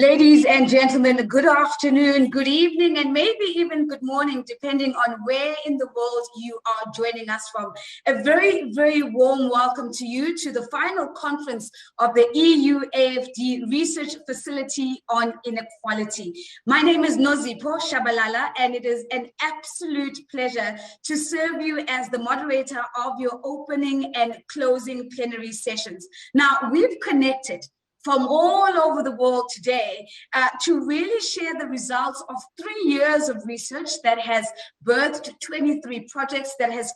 Ladies and gentlemen, good afternoon, good evening, and maybe even good morning, depending on where in the world you are joining us from. A very, very warm welcome to you to the final conference of the EU AFD Research Facility on Inequality. My name is Nozipho Shabalala, and it is an absolute pleasure to serve you as the moderator of your opening and closing plenary sessions. Now, we've connected from all over the world today to really share the results of 3 years of research that has birthed 23 projects that has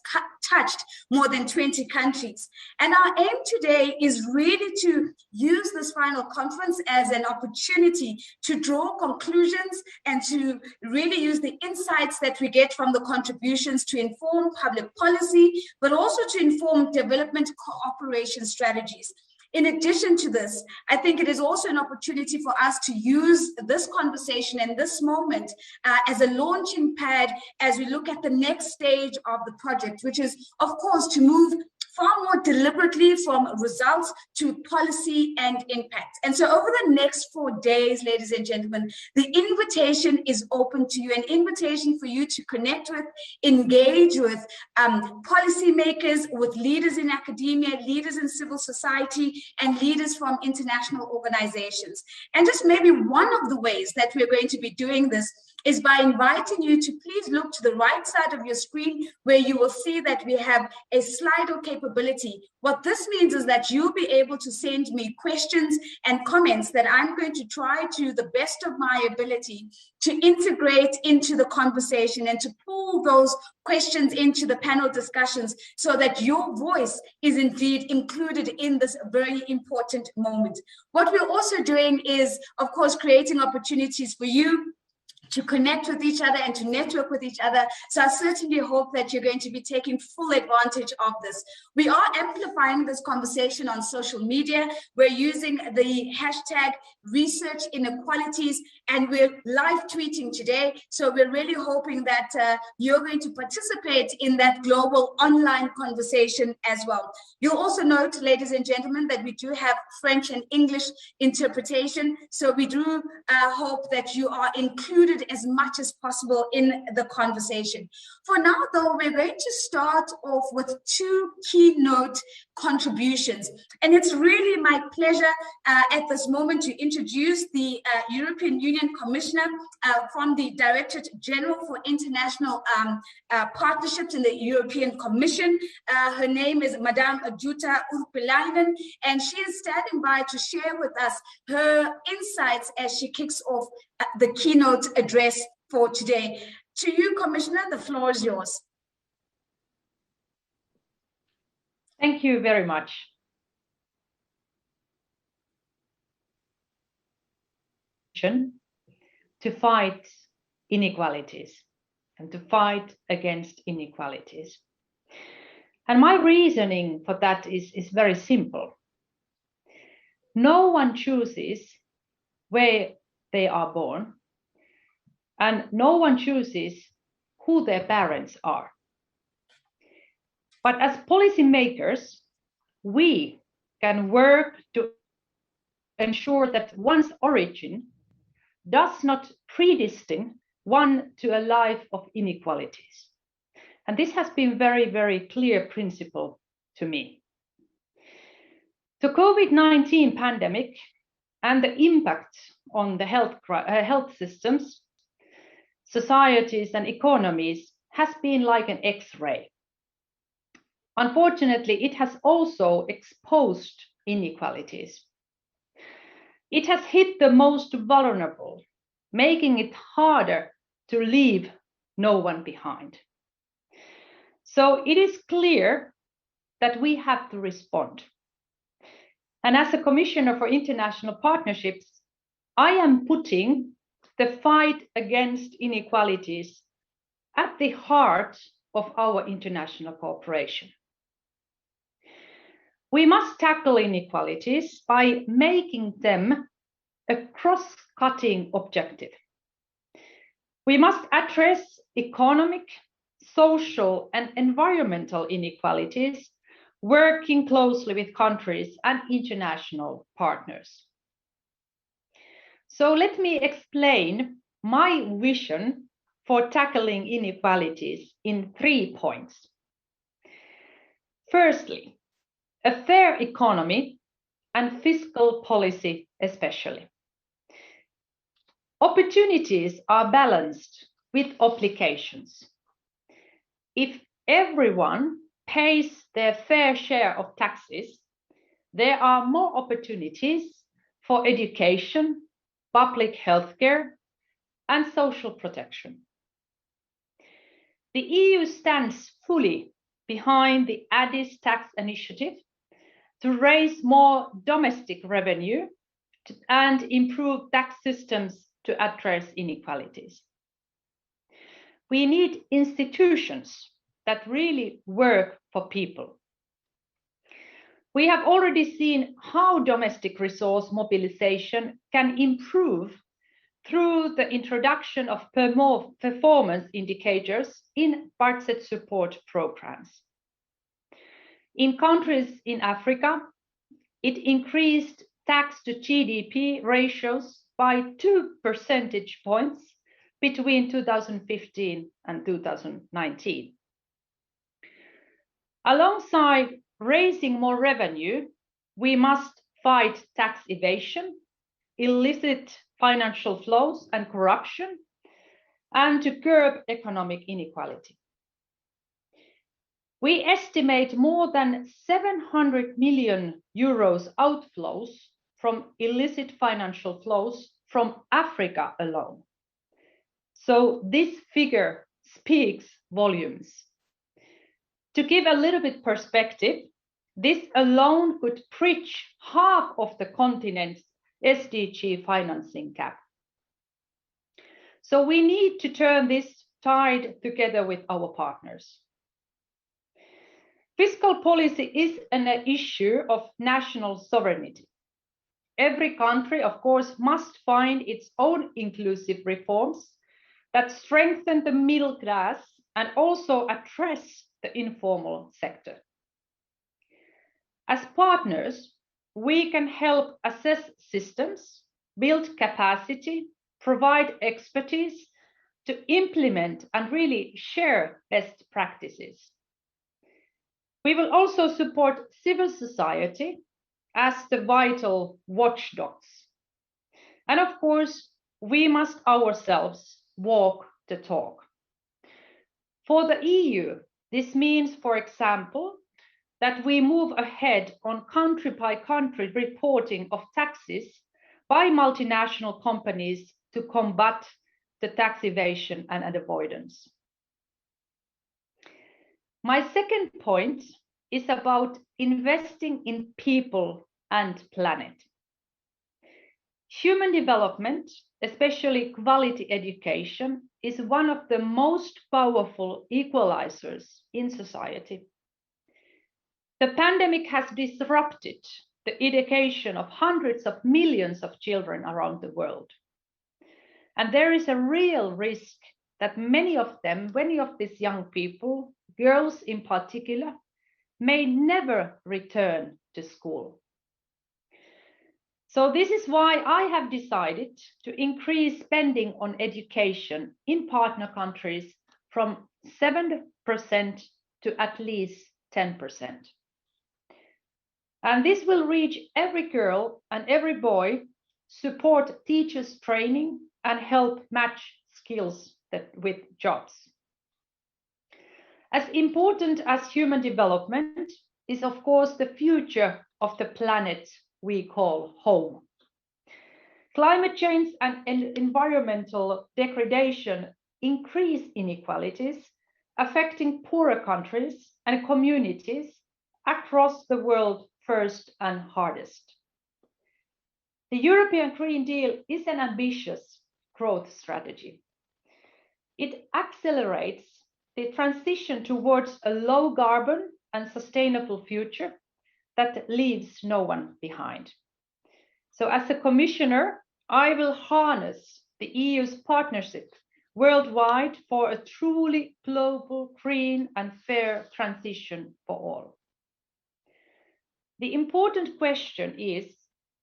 touched more than 20 countries. And our aim today is really to use this final conference as an opportunity to draw conclusions and to really use the insights that we get from the contributions to inform public policy, but also to inform development cooperation strategies. In addition to this, I think it is also an opportunity for us to use this conversation and this moment as a launching pad as we look at the next stage of the project, which is, of course, to move far more deliberately from results to policy and impact. And so over the next 4 days, ladies and gentlemen, the invitation is open to you, an invitation for you to connect with, engage with policymakers, with leaders in academia, leaders in civil society, and leaders from international organizations. And just maybe one of the ways that we're going to be doing this is by inviting you to please look to the right side of your screen, where you will see that we have a Slido capability. What this means is that you'll be able to send me questions and comments that I'm going to try to the best of my ability to integrate into the conversation and to pull those questions into the panel discussions so that your voice is indeed included in this very important moment. What we're also doing is, of course, creating opportunities for you to connect with each other and to network with each other. So I certainly hope that you're going to be taking full advantage of this. We are amplifying this conversation on social media. We're using the hashtag Research Inequalities, and we're live tweeting today. So we're really hoping that you're going to participate in that global online conversation as well. You'll also note, ladies and gentlemen, that we do have French and English interpretation. So we do hope that you are included as much as possible in the conversation. For now, though, we're going to start off with 2 keynote contributions. And it's really my pleasure at this moment to introduce the European Union Commissioner from the Directorate General for International Partnerships in the European Commission. Her name is Madame Jutta Urpilainen, and she is standing by to share with us her insights as she kicks off the keynote address for today. To you, Commissioner, the floor is yours. Thank you very much. To fight inequalities and to fight against inequalities. And my reasoning for that is very simple. No one chooses where they are born, and no one chooses who their parents are. But as policymakers, we can work to ensure that one's origin does not predestine one to a life of inequalities. And this has been very, very clear principle to me. The COVID-19 pandemic and the impact on the health systems, societies and economies has been like an X-ray. Unfortunately, it has also exposed inequalities. It has hit the most vulnerable, making it harder to leave no one behind. So it is clear that we have to respond. And as a Commissioner for International Partnerships, I am putting the fight against inequalities at the heart of our international cooperation. We must tackle inequalities by making them a cross-cutting objective. We must address economic, social, and environmental inequalities, working closely with countries and international partners. So let me explain my vision for tackling inequalities in 3 points. Firstly, a fair economy and fiscal policy especially. Opportunities are balanced with obligations. If everyone pays their fair share of taxes, there are more opportunities for education, public healthcare, and social protection. The EU stands fully behind the Addis tax initiative to raise more domestic revenue and improve tax systems to address inequalities. We need institutions that really work for people. We have already seen how domestic resource mobilization can improve through the introduction of performance indicators in budget support programs. In countries in Africa, it increased tax to GDP ratios by 2 percentage points between 2015 and 2019. Alongside raising more revenue, we must fight tax evasion, illicit financial flows and corruption, and to curb economic inequality. We estimate more than 700 million euros outflows from illicit financial flows from Africa alone. So this figure speaks volumes. To give a little bit perspective, this alone could bridge half of the continent's SDG financing gap. So we need to turn this tide together with our partners. Fiscal policy is an issue of national sovereignty. Every country, of course, must find its own inclusive reforms that strengthen the middle class and also address the informal sector. As partners, we can help assess systems, build capacity, provide expertise to implement and really share best practices. We will also support civil society as the vital watchdogs. And of course, we must ourselves walk the talk. For the EU, this means, for example, that we move ahead on country-by-country reporting of taxes by multinational companies to combat the tax evasion and avoidance. My second point is about investing in people and planet. Human development, especially quality education, is one of the most powerful equalizers in society. The pandemic has disrupted the education of hundreds of millions of children around the world. And there is a real risk that many of these young people, girls in particular, may never return to school. So this is why I have decided to increase spending on education in partner countries from 7% to at least 10%. And this will reach every girl and every boy, support teachers' training, and help match skills with jobs. As important as human development is, of course, the future of the planet we call home. Climate change and environmental degradation increase inequalities, affecting poorer countries and communities across the world first and hardest. The European Green Deal is an ambitious growth strategy. It accelerates the transition towards a low carbon and sustainable future that leaves no one behind. So as a commissioner, I will harness the EU's partnership worldwide for a truly global, green and fair transition for all. The important question is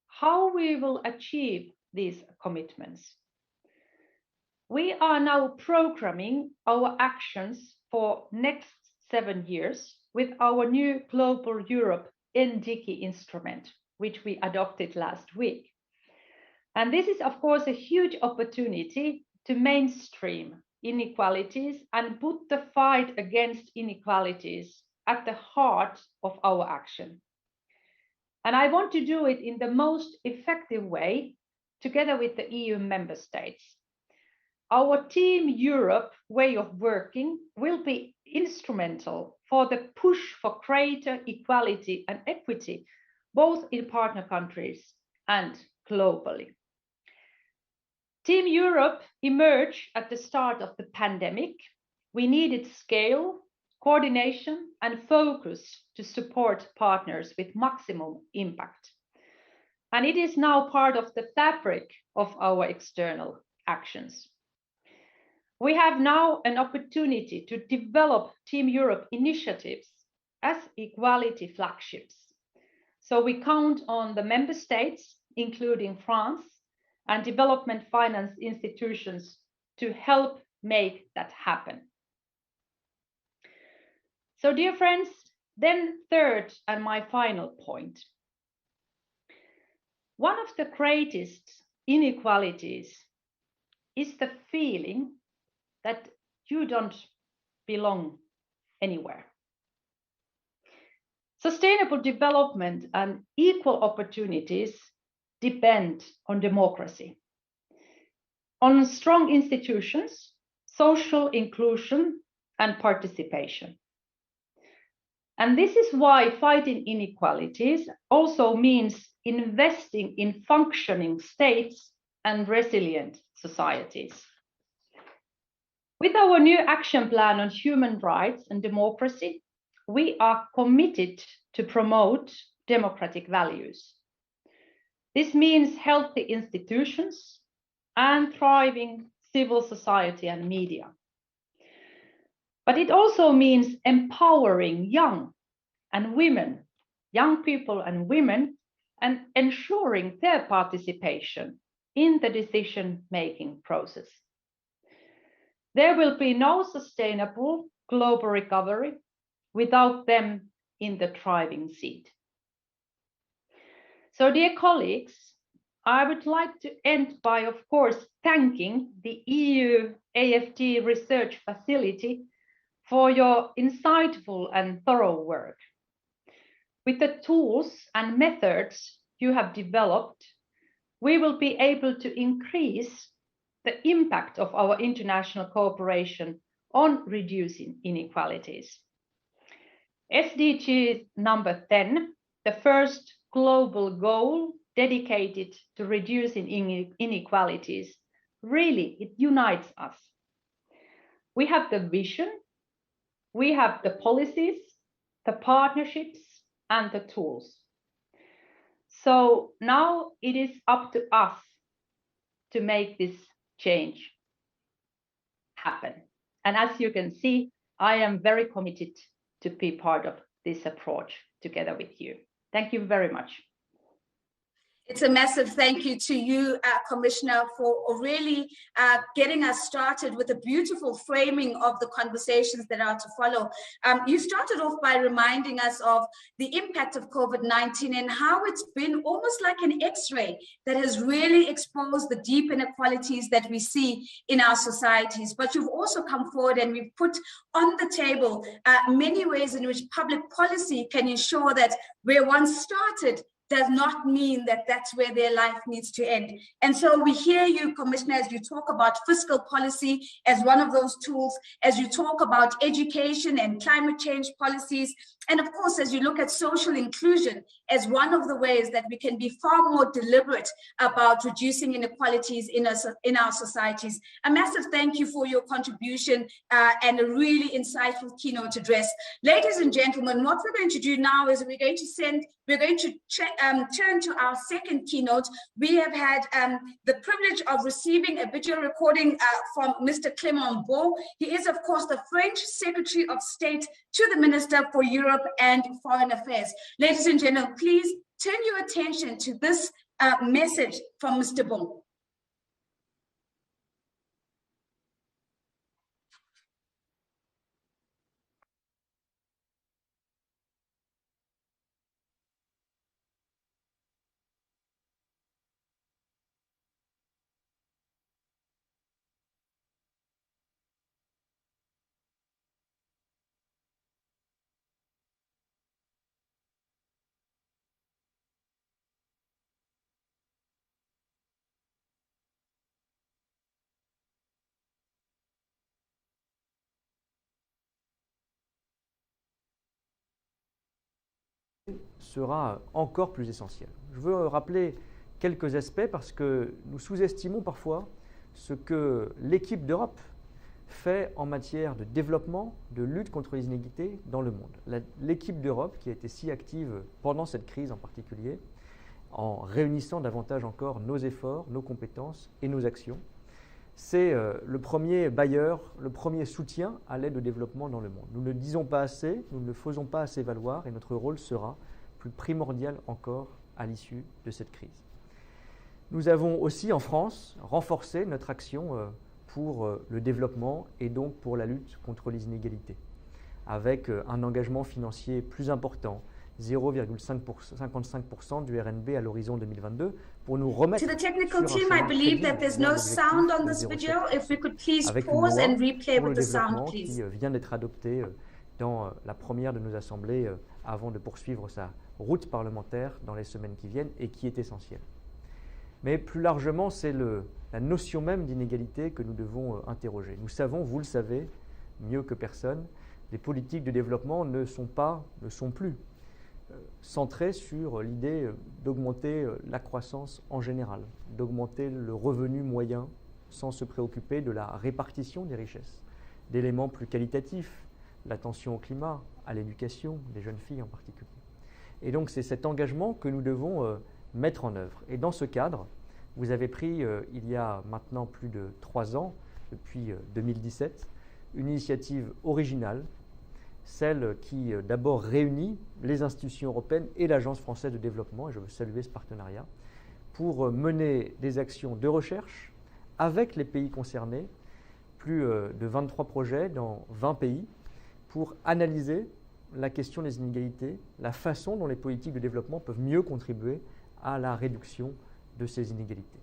how we will achieve these commitments. We are now programming our actions for next 7 years with our new Global Europe NDICI instrument, which we adopted last week. And this is, of course, a huge opportunity to mainstream inequalities and put the fight against inequalities at the heart of our action. And I want to do it in the most effective way together with the EU member states. Our Team Europe way of working will be instrumental for the push for greater equality and equity, both in partner countries and globally. Team Europe emerged at the start of the pandemic. We needed scale, coordination, and focus to support partners with maximum impact. And it is now part of the fabric of our external actions. We have now an opportunity to develop Team Europe initiatives as equality flagships. So we count on the member states, including France, and development finance institutions to help make that happen. So, dear friends, then third and my final point. One of the greatest inequalities is the feeling that you don't belong anywhere. Sustainable development and equal opportunities depend on democracy, on strong institutions, social inclusion, and participation. And this is why fighting inequalities also means investing in functioning states and resilient societies. With our new action plan on human rights and democracy, we are committed to promote democratic values. This means healthy institutions and thriving civil society and media. But it also means empowering young people and women, and ensuring their participation in the decision-making process. There will be no sustainable global recovery without them in the driving seat. So, dear colleagues, I would like to end by, of course, thanking the EU AFD Research Facility for your insightful and thorough work. With the tools and methods you have developed, we will be able to increase the impact of our international cooperation on reducing inequalities. SDG number 10, the first global goal dedicated to reducing inequalities, really, it unites us. We have the vision, we have the policies, the partnerships, and the tools. So now it is up to us to make this change happen. And as you can see, I am very committed to be part of this approach together with you. Thank you very much. It's a massive thank you to you, Commissioner, for really getting us started with a beautiful framing of the conversations that are to follow. You started off by reminding us of the impact of COVID-19 and how it's been almost like an X-ray that has really exposed the deep inequalities that we see in our societies. But you've also come forward and we've put on the table many ways in which public policy can ensure that where one started does not mean that that's where their life needs to end. And so we hear you, Commissioner, as you talk about fiscal policy as one of those tools, as you talk about education and climate change policies, and of course, as you look at social inclusion as one of the ways that we can be far more deliberate about reducing inequalities in our societies. A massive thank you for your contribution and a really insightful keynote address. Ladies and gentlemen, what we're going to do now is we're going to turn to our second keynote. We have had the privilege of receiving a video recording from Mr. Clément Beaune. He is, of course, the French Secretary of State to the Minister for Europe and Foreign Affairs. Ladies and gentlemen, please turn your attention to this message from Mr. Beaune. sera encore plus essentiel. Je veux rappeler quelques aspects parce que nous sous-estimons parfois ce que l'équipe d'Europe fait en matière de développement, de lutte contre les inégalités dans le monde. L'équipe d'Europe qui a été si active pendant cette crise en particulier, en réunissant davantage encore nos efforts, nos compétences et nos actions, c'est le premier bailleur, le premier soutien à l'aide au développement dans le monde. Nous ne le disons pas assez, nous ne le faisons pas assez valoir et notre rôle sera plus primordial encore à l'issue de cette crise. Nous avons aussi en France renforcé notre action pour le développement et donc pour la lutte contre les inégalités, avec un engagement financier plus important, 0,55% du RNB à l'horizon 2022, pour nous remettre To the technical team, I believe that there's no sound on this video. If we could please pause and replay with the sound, please. Qui vient d'être adopté dans la première de nos assemblées avant de poursuivre sa route parlementaire dans les semaines qui viennent et qui est essentielle. Mais plus largement, c'est la notion même d'inégalité que nous devons interroger. Nous savons, vous le savez, mieux que personne, les politiques de développement ne sont plus centrées sur l'idée d'augmenter la croissance en général, d'augmenter le revenu moyen sans se préoccuper de la répartition des richesses, d'éléments plus qualitatifs, l'attention au climat, à l'éducation, des jeunes filles en particulier. Et donc c'est cet engagement que nous devons mettre en œuvre. Et dans ce cadre, vous avez pris, il y a maintenant plus de 3 ans, depuis 2017, une initiative originale, celle qui d'abord réunit les institutions européennes et l'Agence française de développement, et je veux saluer ce partenariat, pour mener des actions de recherche avec les pays concernés, plus de 23 projets dans 20 pays, pour analyser la question des inégalités, la façon dont les politiques de développement peuvent mieux contribuer à la réduction de ces inégalités.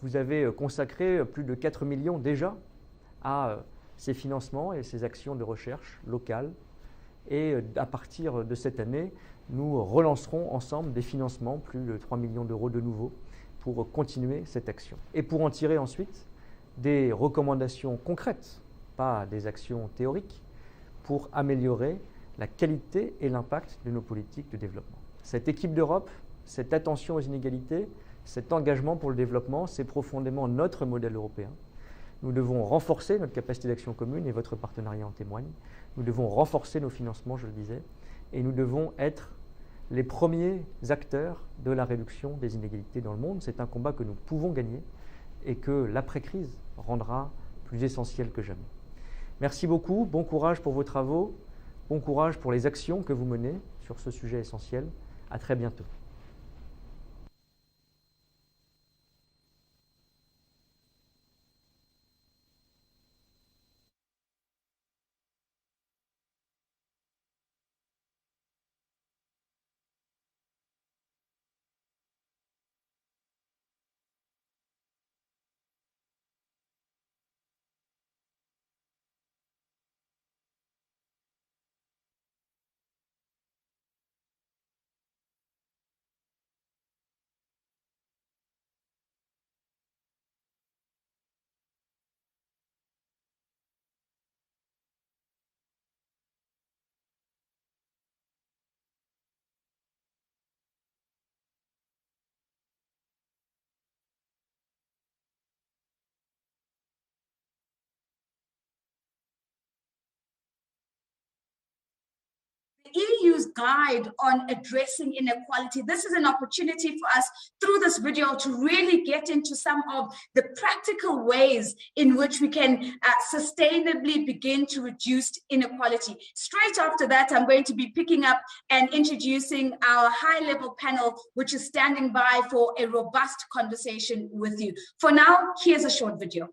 Vous avez consacré plus de 4 millions déjà à ces financements et ces actions de recherche locales. Et à partir de cette année, nous relancerons ensemble des financements, plus de 3 millions d'euros de nouveau, pour continuer cette action. Et pour en tirer ensuite des recommandations concrètes, pas des actions théoriques, pour améliorer la qualité et l'impact de nos politiques de développement. Cette équipe d'Europe, cette attention aux inégalités, cet engagement pour le développement, c'est profondément notre modèle européen. Nous devons renforcer notre capacité d'action commune et votre partenariat en témoigne. Nous devons renforcer nos financements, je le disais, et nous devons être les premiers acteurs de la réduction des inégalités dans le monde. C'est un combat que nous pouvons gagner et que l'après-crise rendra plus essentiel que jamais. Merci beaucoup, bon courage pour vos travaux, bon courage pour les actions que vous menez sur ce sujet essentiel. À très bientôt. EU's guide on addressing inequality. This is an opportunity for us through this video to really get into some of the practical ways in which we can sustainably begin to reduce inequality. Straight after that, I'm going to be picking up and introducing our high-level panel, which is standing by for a robust conversation with you. For now, here's a short video.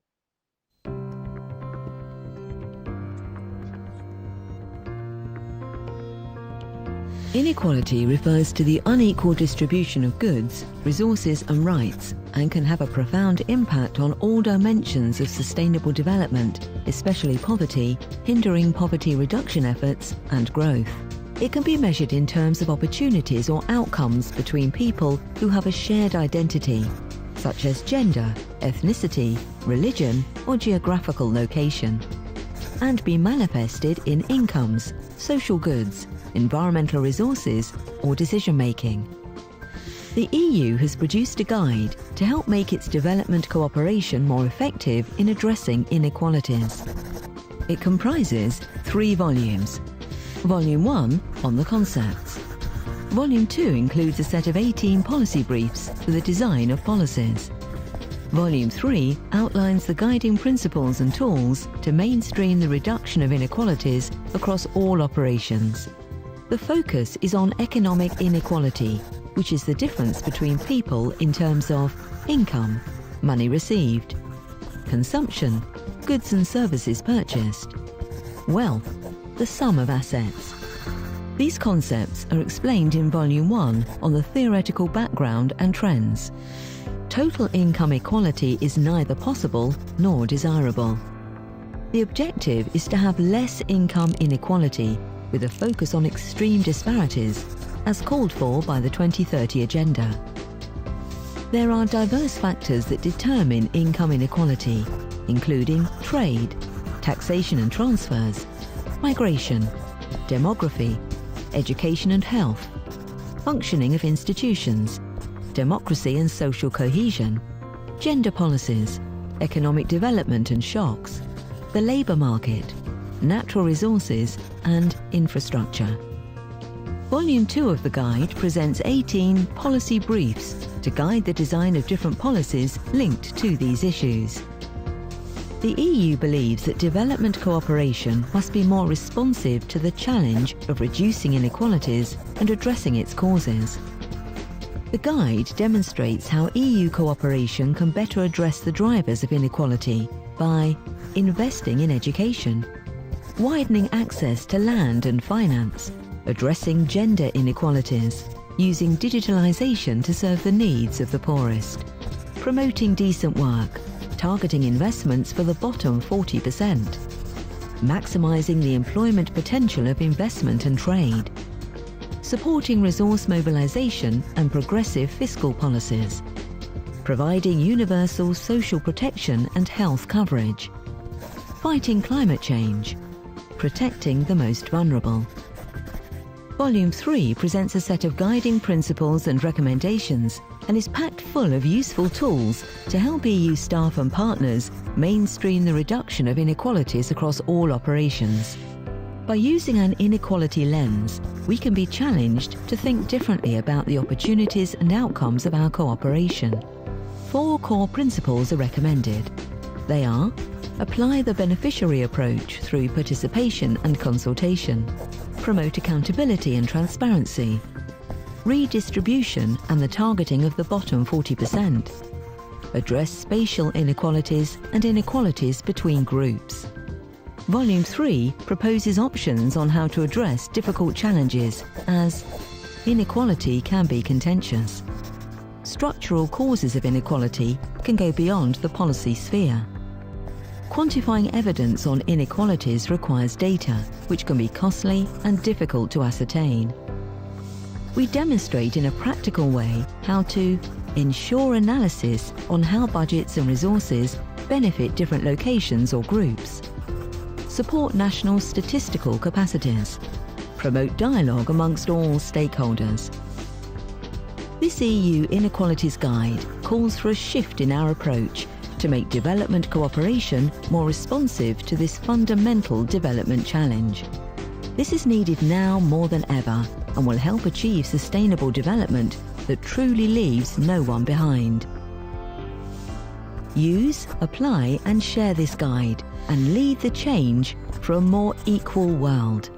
Inequality refers to the unequal distribution of goods, resources and rights, and can have a profound impact on all dimensions of sustainable development, especially poverty, hindering poverty reduction efforts and growth. It can be measured in terms of opportunities or outcomes between people who have a shared identity, such as gender, ethnicity, religion, or geographical location. and be manifested in incomes, social goods, environmental resources, or decision-making. The EU has produced a guide to help make its development cooperation more effective in addressing inequalities. It comprises 3 volumes. Volume 1 on the concepts. Volume 2 includes a set of 18 policy briefs for the design of policies. Volume 3 outlines the guiding principles and tools to mainstream the reduction of inequalities across all operations. The focus is on economic inequality, which is the difference between people in terms of income, money received, consumption, goods and services purchased, wealth, the sum of assets. These concepts are explained in Volume 1 on the theoretical background and trends. Total income equality is neither possible nor desirable. The objective is to have less income inequality with a focus on extreme disparities, as called for by the 2030 Agenda. There are diverse factors that determine income inequality, including trade, taxation and transfers, migration, demography, education and health, functioning of institutions, democracy and social cohesion, gender policies, economic development and shocks, the labour market, natural resources and infrastructure. Volume 2 of the guide presents 18 policy briefs to guide the design of different policies linked to these issues. The EU believes that development cooperation must be more responsive to the challenge of reducing inequalities and addressing its causes. The guide demonstrates how EU cooperation can better address the drivers of inequality by investing in education, widening access to land and finance, addressing gender inequalities, using digitalisation to serve the needs of the poorest, promoting decent work, targeting investments for the bottom 40%, maximising the employment potential of investment and trade, supporting resource mobilisation and progressive fiscal policies, providing universal social protection and health coverage, fighting climate change, protecting the most vulnerable. Volume 3 presents a set of guiding principles and recommendations and is packed full of useful tools to help EU staff and partners mainstream the reduction of inequalities across all operations. By using an inequality lens, we can be challenged to think differently about the opportunities and outcomes of our cooperation. 4 core principles are recommended. They are: apply the beneficiary approach through participation and consultation, promote accountability and transparency, redistribution and the targeting of the bottom 40%, address spatial inequalities and inequalities between groups. Volume 3 proposes options on how to address difficult challenges, as inequality can be contentious. Structural causes of inequality can go beyond the policy sphere. Quantifying evidence on inequalities requires data, which can be costly and difficult to ascertain. We demonstrate in a practical way how to ensure analysis on how budgets and resources benefit different locations or groups, support national statistical capacities, promote dialogue amongst all stakeholders. This EU Inequalities Guide calls for a shift in our approach to make development cooperation more responsive to this fundamental development challenge. This is needed now more than ever and will help achieve sustainable development that truly leaves no one behind. Use, apply and share this guide and lead the change for a more equal world.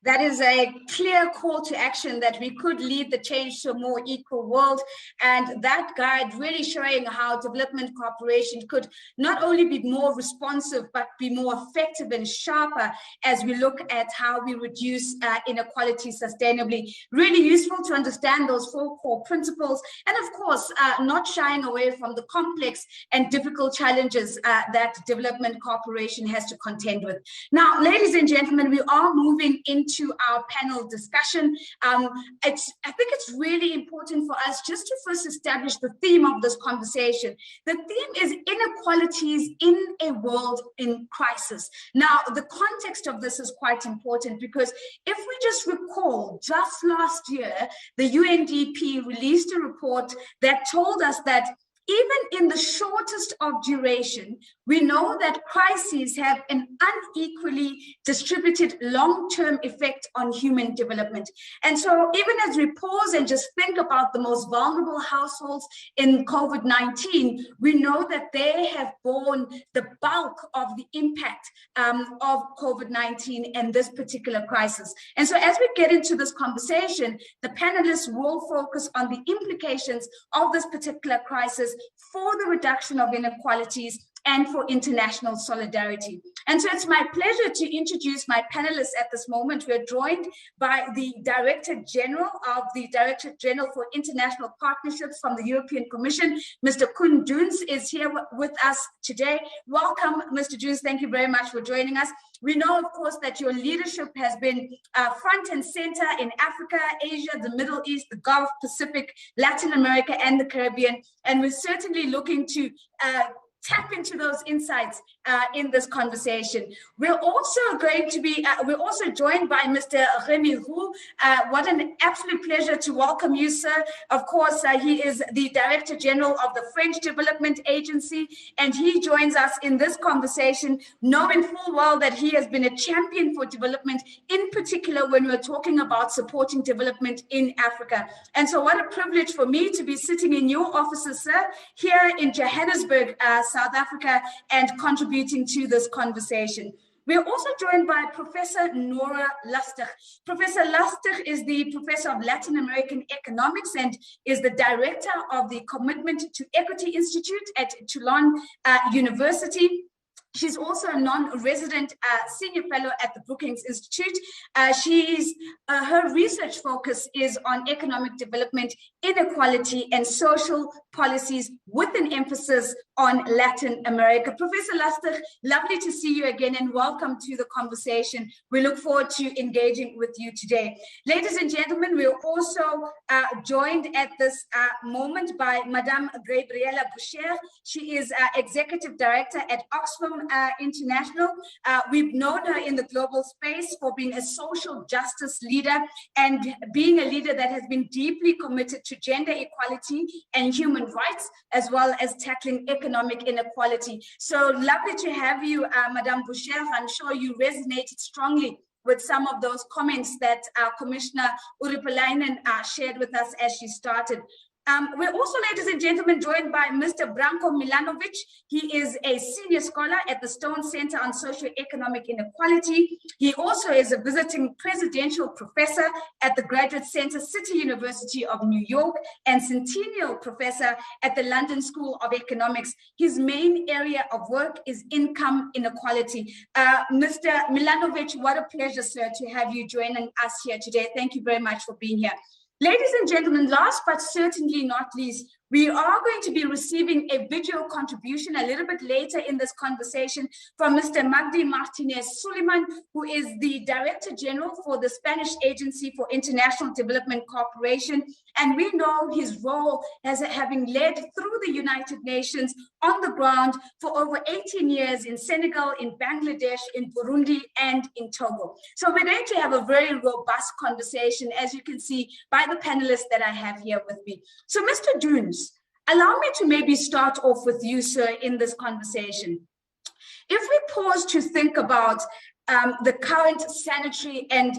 That is a clear call to action that we could lead the change to a more equal world. And that guide really showing how development cooperation could not only be more responsive, but be more effective and sharper as we look at how we reduce inequality sustainably. Really useful to understand those 4 core principles. And of course, not shying away from the complex and difficult challenges that development cooperation has to contend with. Now, ladies and gentlemen, we are moving into our panel discussion. I think it's really important for us just to first establish the theme of this conversation. The theme is inequalities in a world in crisis. Now, the context of this is quite important because if we just recall, just last year, the UNDP released a report that told us that even in the shortest of duration, we know that crises have an unequally distributed long-term effect on human development. And so even as we pause and just think about the most vulnerable households in COVID-19, we know that they have borne the bulk of the impact of COVID-19 and this particular crisis. And so as we get into this conversation, the panelists will focus on the implications of this particular crisis for the reduction of inequalities and for international solidarity. And so it's my pleasure to introduce my panelists at this moment. We're joined by the Director General for International Partnerships from the European Commission, Mr. Koen Doens is here with us today. Welcome, Mr. Doens. Thank you very much for joining us. We know, of course, that your leadership has been front and center in Africa, Asia, the Middle East, the Gulf, Pacific, Latin America, and the Caribbean. And we're certainly looking to tap into those insights in this conversation. We're also going to be, we're also joined by Mr. Remy Roux. What an absolute pleasure to welcome you, sir. Of course, he is the Director General of the French Development Agency, and he joins us in this conversation, knowing full well that he has been a champion for development, in particular when we're talking about supporting development in Africa. And so what a privilege for me to be sitting in your offices, sir, here in Johannesburg, South Africa, and contributing to this conversation. We're also joined by Professor Nora Lustig. Professor Lustig is the Professor of Latin American Economics and is the Director of the Commitment to Equity Institute at Toulon University. She's also a non-resident senior fellow at the Brookings Institute. Her research focus is on economic development, inequality, and social policies with an emphasis on Latin America. Professor Lustig, lovely to see you again and welcome to the conversation. We look forward to engaging with you today. Ladies and gentlemen, we're also joined at this moment by Madame Gabriela Boucher. She is Executive Director at Oxfam International. We've known her in the global space for being a social justice leader and being a leader that has been deeply committed to gender equality and human rights, as well as tackling economic inequality. So lovely to have you, Madame Boucher. I'm sure you resonated strongly with some of those comments that Commissioner Uripalainen shared with us as she started. We're also, ladies and gentlemen, joined by Mr. Branko Milanovic. He is a senior scholar at the Stone Center on Socioeconomic Inequality. He also is a visiting presidential professor at the Graduate Center, City University of New York, and Centennial Professor at the London School of Economics. His main area of work is income inequality. Mr. Milanovic, what a pleasure, sir, to have you joining us here today. Thank you very much for being here. Ladies and gentlemen, last but certainly not least, we are going to be receiving a video contribution a little bit later in this conversation from Mr. Magdi Martinez Suleiman, who is the Director General for the Spanish Agency for International Development Cooperation. And we know his role as having led through the United Nations on the ground for over 18 years in Senegal, in Bangladesh, in Burundi, and in Togo. So we're going to have a very robust conversation, as you can see by the panelists that I have here with me. So Mr. Doens, allow me to maybe start off with you, sir, in this conversation. If we pause to think about the current sanitary and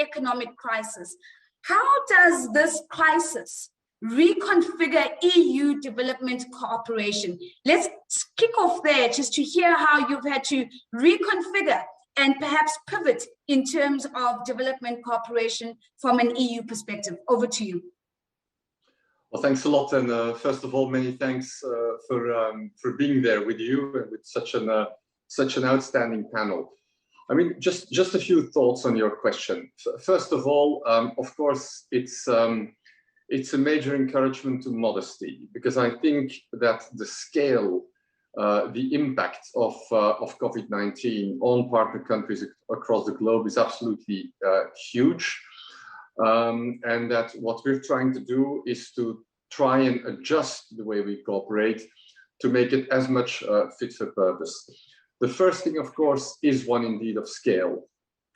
economic crisis, how does this crisis reconfigure EU development cooperation? Let's kick off there just to hear how you've had to reconfigure and perhaps pivot in terms of development cooperation from an EU perspective? Over to you. Well, thanks a lot, and first of all, many thanks for being there with you and with such an outstanding panel. I mean, just a few thoughts on your question. First of all, of course, it's a major encouragement to modesty, because I think that the scale, the impact of COVID-19 on partner countries across the globe is absolutely huge. And that what we're trying to do is to try and adjust the way we cooperate to make it as much fit for purpose. The first thing, of course, is one indeed of scale.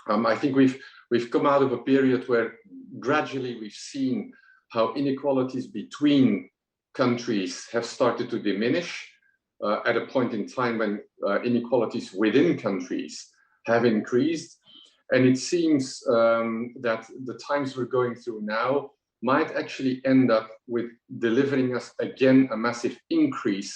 I think we've come out of a period where gradually we've seen how inequalities between countries have started to diminish at a point in time when inequalities within countries have increased. And it seems that the times we're going through now might actually end up with delivering us again a massive increase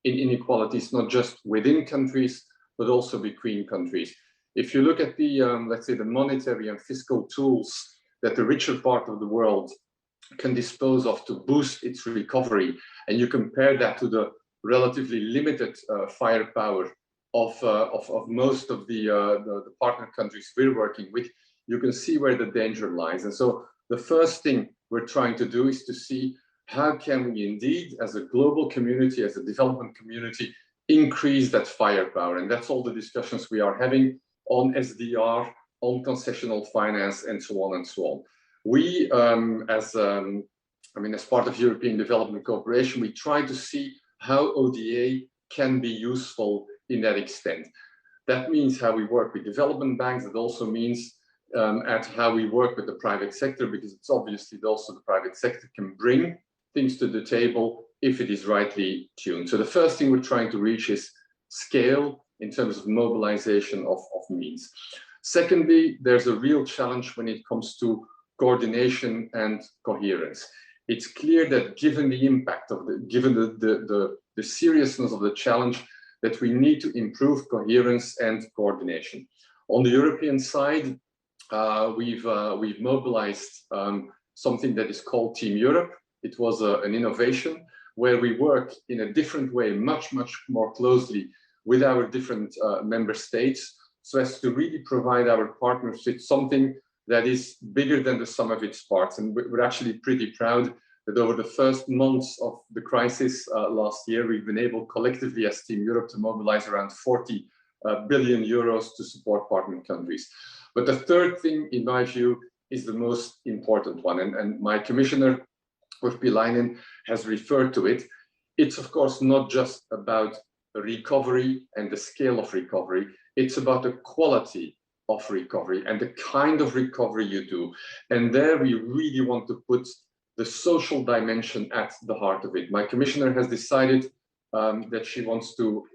in inequalities, not just within countries, but also between countries. If you look at the, let's say, the monetary and fiscal tools that the richer part of the world can dispose of to boost its recovery, and you compare that to the relatively limited firepower of most of the partner countries we're working with, you can see where the danger lies. And so the first thing we're trying to do is to see how can we indeed, as a global community, as a development community, increase that firepower. And that's all the discussions we are having on SDR, on concessional finance, and so on and so on. We, as part of European Development Cooperation, we try to see how ODA can be useful in that extent. That means how we work with development banks. It also means at how we work with the private sector, because it's obviously also the private sector can bring things to the table if it is rightly tuned. So the first thing we're trying to reach is scale in terms of mobilization of means. Secondly, there's a real challenge when it comes to coordination and coherence. It's clear that given the impact of given the seriousness of the challenge, that we need to improve coherence and coordination. On the European side, we've mobilized something that is called Team Europe. It was an innovation where we work in a different way, much more closely with our different member states, so as to really provide our partners with something that is bigger than the sum of its parts. And we're actually pretty proud that over the first months of the crisis last year, we've been able collectively as Team Europe to mobilize around 40 billion euros to support partner countries. But the third thing, in my view, is the most important one. And my commissioner, Ulf Pilainen, has referred to it. It's, of course, not just about recovery and the scale of recovery. It's about the quality of recovery and the kind of recovery you do. And there we really want to put the social dimension at the heart of it. My commissioner has decided that she wants to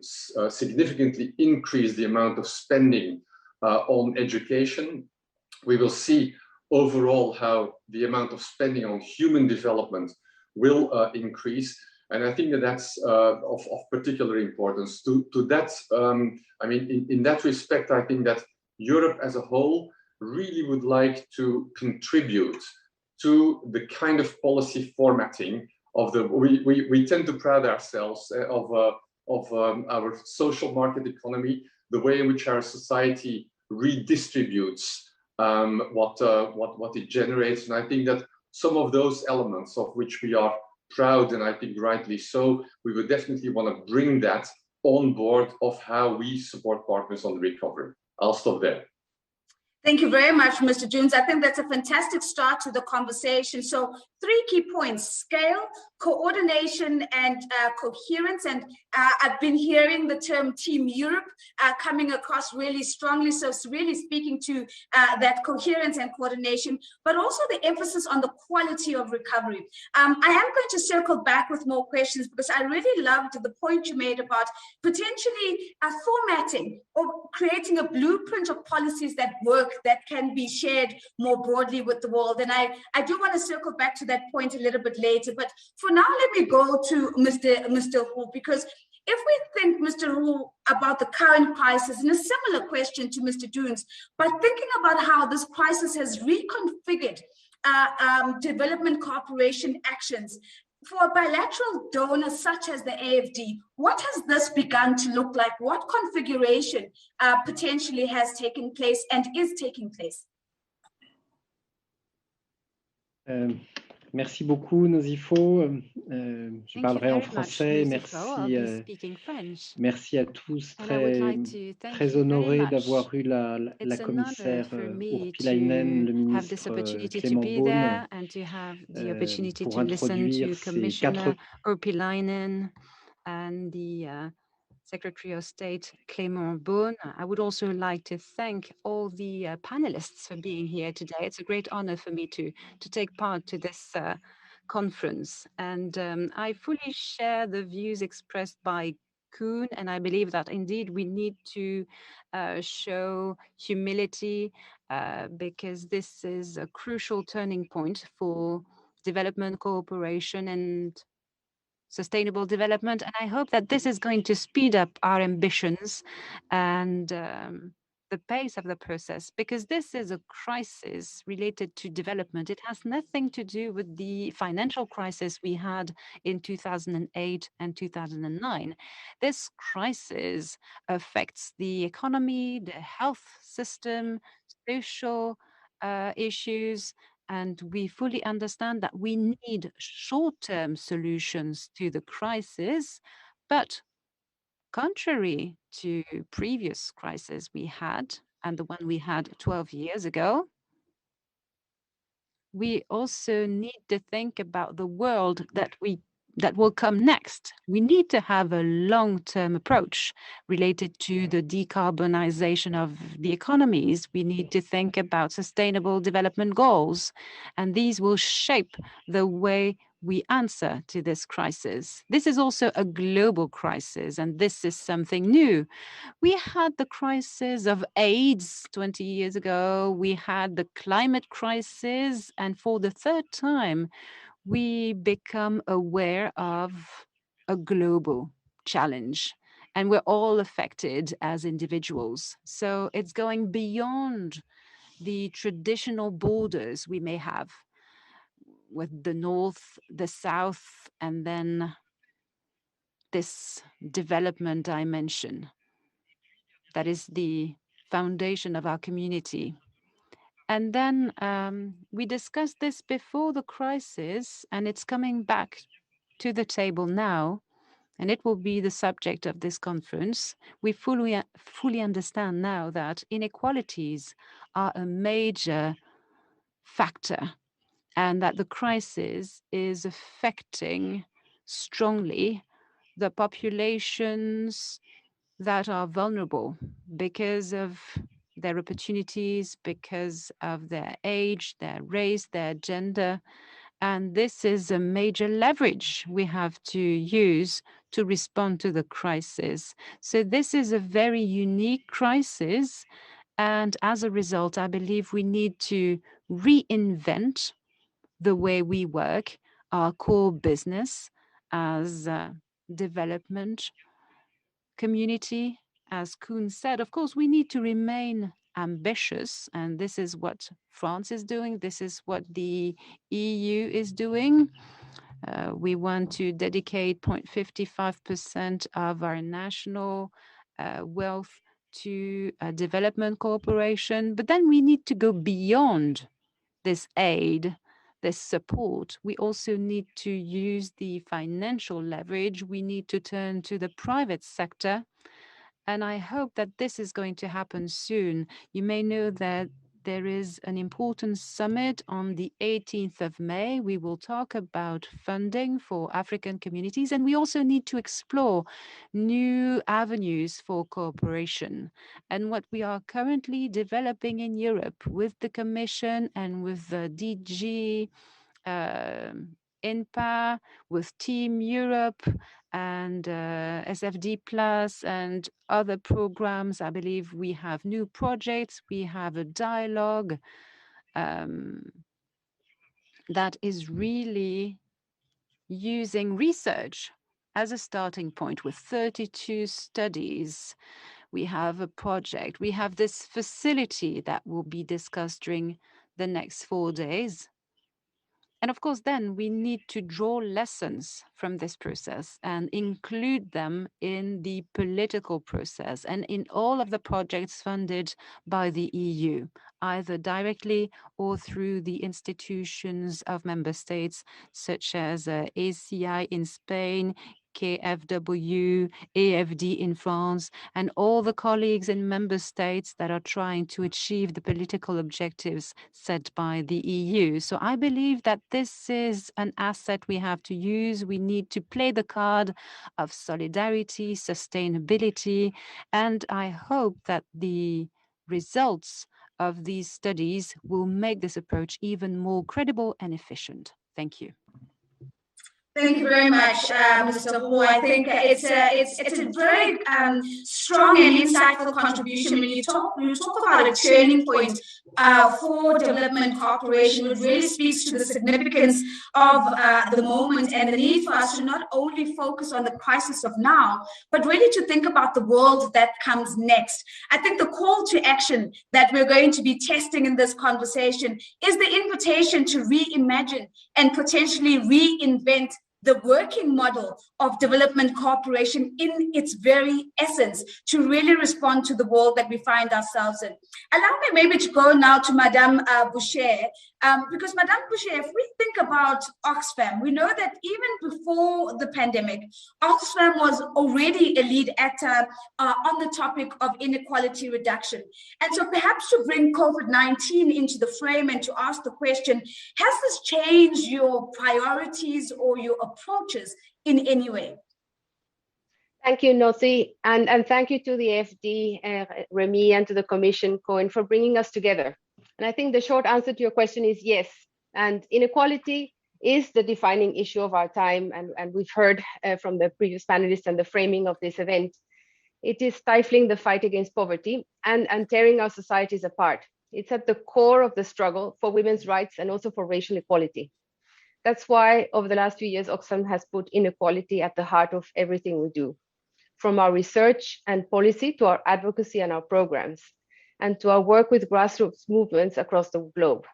significantly increase the amount of spending on education. We will see overall how the amount of spending on human development will increase. And I think that that's of particular importance. To that, in that respect, I think that Europe as a whole really would like to contribute to the kind of policy formatting of the, we tend to pride ourselves of our social market economy, the way in which our society redistributes what it generates. And I think that some of those elements of which we are proud, and I think rightly so, we would definitely want to bring that on board of how we support partners on the recovery. I'll stop there. Thank you very much, Mr. Jones. I think that's a fantastic start to the conversation. So 3 key points: scale, coordination, and coherence. And I've been hearing the term Team Europe coming across really strongly. So it's really speaking to that coherence and coordination, but also the emphasis on the quality of recovery. I am going to circle back with more questions, because I really loved the point you made about potentially formatting or creating a blueprint of policies that work, that can be shared more broadly with the world. And I do want to circle back to that point a little bit later. But for now, let me go to Mr. Hu, because If we think, Mr. Roux, about the current crisis, and a similar question to Mr. Dunes, but thinking about how this crisis has reconfigured development cooperation actions, for bilateral donors such as the AFD, what has this begun to look like? What configuration potentially has taken place and is taking place? Merci beaucoup, Nosifo. Je parlerai en français. Merci à tous. Très honoré d'avoir eu la commissaire Urpilainen, le ministre Clément Beaune, pour introduire ces 4 and the Secretary of State Clément Beaune. I would also like to thank all the panelists for being here today. It's a great honor for me to take part to this conference. And I fully share the views expressed by Koen, and I believe that indeed we need to show humility because this is a crucial turning point for development cooperation and sustainable development. And I hope that this is going to speed up our ambitions and the pace of the process, because this is a crisis related to development. It has nothing to do with the financial crisis we had in 2008 and 2009. This crisis affects the economy, the health system, social issues, and we fully understand that we need short-term solutions to the crisis. But contrary to previous crises we had, and the one we had 12 years ago, we also need to think about the world that will come next. We need to have a long-term approach related to the decarbonization of the economies. We need to think about sustainable development goals, and these will shape the way we answer to this crisis. This is also a global crisis, and this is something new. We had the crisis of AIDS 20 years ago. We had the climate crisis, and for the third time, we become aware of a global challenge, and we're all affected as individuals. So it's going beyond the traditional borders we may have with the North, the South, and then this development dimension that is the foundation of our community. And then we discussed this before the crisis, and it's coming back to the table now, and it will be the subject of this conference. We fully understand now that inequalities are a major factor, and that the crisis is affecting strongly the populations that are vulnerable because of their opportunities, because of their age, their race, their gender. And this is a major leverage we have to use to respond to the crisis. So this is a very unique crisis. And as a result, I believe we need to reinvent the way we work, our core business as a development community. As Koen said, of course, we need to remain ambitious, and this is what France is doing. This is what the EU is doing. We want to dedicate 0.55% of our national wealth to development cooperation. But then we need to go beyond this aid, this support. We also need to use the financial leverage. We need to turn to the private sector. And I hope that this is going to happen soon. You may know that there is an important summit on the 18th of May. We will talk about funding for African communities, and we also need to explore new avenues for cooperation. And what we are currently developing in Europe with the Commission and with the DG INPA, with Team Europe and SFD Plus and other programs. I believe we have new projects. We have a dialogue that is really using research as a starting point with 32 studies. We have a project. We have this facility that will be discussed during the next 4 days. And of course, then we need to draw lessons from this process and include them in the political process and in all of the projects funded by the EU, either directly or through the institutions of member states, such as ACI in Spain, KfW, AFD in France, and all the colleagues in member states that are trying to achieve the political objectives set by the EU. So I believe that this is an asset we have to use. We need to play the card of solidarity, sustainability, and I hope that the results of these studies will make this approach even more credible and efficient. Thank you. Thank you very much, Mr. Ho. I think it's a very strong and insightful contribution when you talk about a turning point for development cooperation. It really speaks to the significance of the moment and the need for us to not only focus on the crisis of now, but really to think about the world that comes next. I think the call to action that we're going to be testing in this conversation is the invitation to reimagine and potentially reinvent the working model of development cooperation in its very essence to really respond to the world that we find ourselves in. Allow me maybe to go now to Madame Boucher, because Madame Boucher, if we think about Oxfam, we know that even before the pandemic, Oxfam was already a lead actor on the topic of inequality reduction. And so perhaps to bring COVID-19 into the frame and to ask the question, has this changed your priorities or your approaches in any way? Thank you, Nosi, and thank you to the FD, Remy, and to the Commission, Cohen, for bringing us together. And I think the short answer to your question is yes. And inequality is the defining issue of our time, and we've heard from the previous panelists and the framing of this event. It is stifling the fight against poverty and tearing our societies apart. It's at the core of the struggle for women's rights and also for racial equality. That's why over the last few years, Oxfam has put inequality at the heart of everything we do, from our research and policy to our advocacy and our programs, and to our work with grassroots movements across the globe.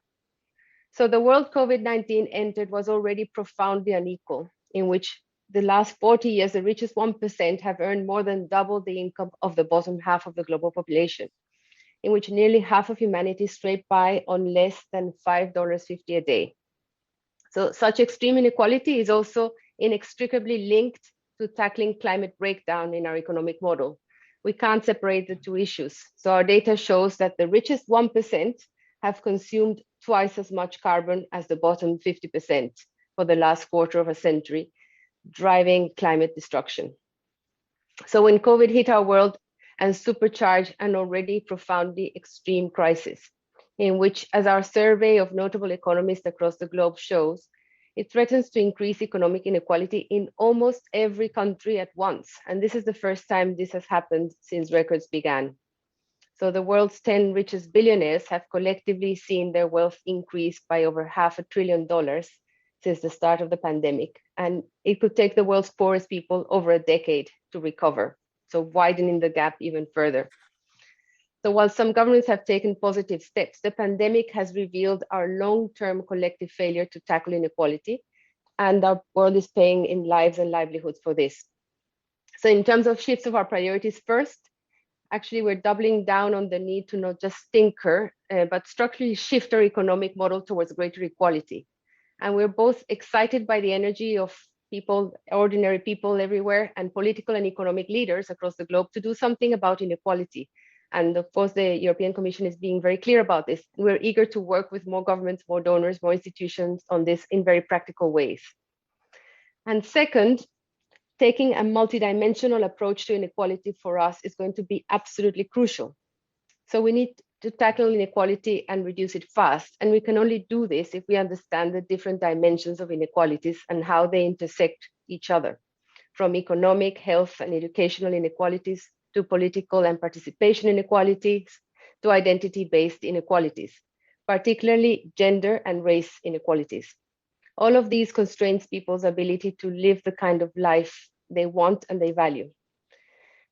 So the world COVID-19 entered was already profoundly unequal, in which the last 40 years, the richest 1% have earned more than double the income of the bottom half of the global population, in which nearly half of humanity scraped by on less than $5.50 a day. So such extreme inequality is also inextricably linked to tackling climate breakdown in our economic model. We can't separate the two issues. So our data shows that the richest 1% have consumed twice as much carbon as the bottom 50% for the last quarter of a century, driving climate destruction. So when COVID hit our world and supercharged an already profoundly extreme crisis, in which, as our survey of notable economists across the globe shows, it threatens to increase economic inequality in almost every country at once. And this is the first time this has happened since records began. So the world's 10 richest billionaires have collectively seen their wealth increase by over $500 billion since the start of the pandemic. And it could take the world's poorest people over a decade to recover, so widening the gap even further. So while some governments have taken positive steps, the pandemic has revealed our long-term collective failure to tackle inequality, and our world is paying in lives and livelihoods for this. So in terms of shifts of our priorities, first, actually we're doubling down on the need to not just tinker, but structurally shift our economic model towards greater equality. And we're both excited by the energy of people, ordinary people everywhere, and political and economic leaders across the globe to do something about inequality. And of course, the European Commission is being very clear about this. We're eager to work with more governments, more donors, more institutions on this in very practical ways. And second, taking a multidimensional approach to inequality for us is going to be absolutely crucial. So we need to tackle inequality and reduce it fast. And we can only do this if we understand the different dimensions of inequalities and how they intersect each other, from economic, health, and educational inequalities to political and participation inequalities, to identity-based inequalities, particularly gender and race inequalities. All of these constrains people's ability to live the kind of life they want and they value.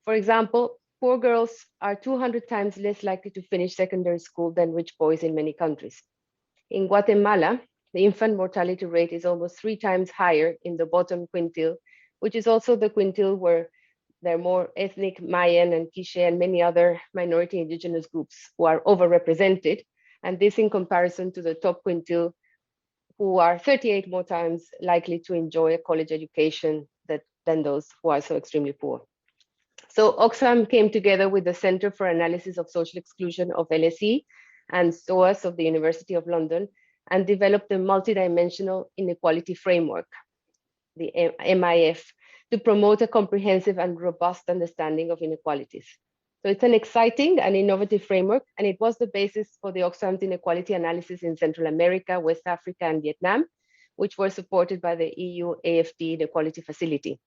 For example, poor girls are 200 times less likely to finish secondary school than rich boys in many countries. In Guatemala, the infant mortality rate is almost 3 times higher in the bottom quintile, which is also the quintile where there are more ethnic Mayan and Quiche and many other minority indigenous groups who are overrepresented. And this in comparison to the top quintile, who are 38 more times likely to enjoy a college education than those who are so extremely poor. So Oxfam came together with the Center for Analysis of Social Exclusion of LSE and SOAS of the University of London and developed a multidimensional inequality framework, the MIF, to promote a comprehensive and robust understanding of inequalities. So it's an exciting and innovative framework, and it was the basis for the Oxfam's inequality analysis in Central America, West Africa, and Vietnam, which were supported by the EU AFD Inequality Facility.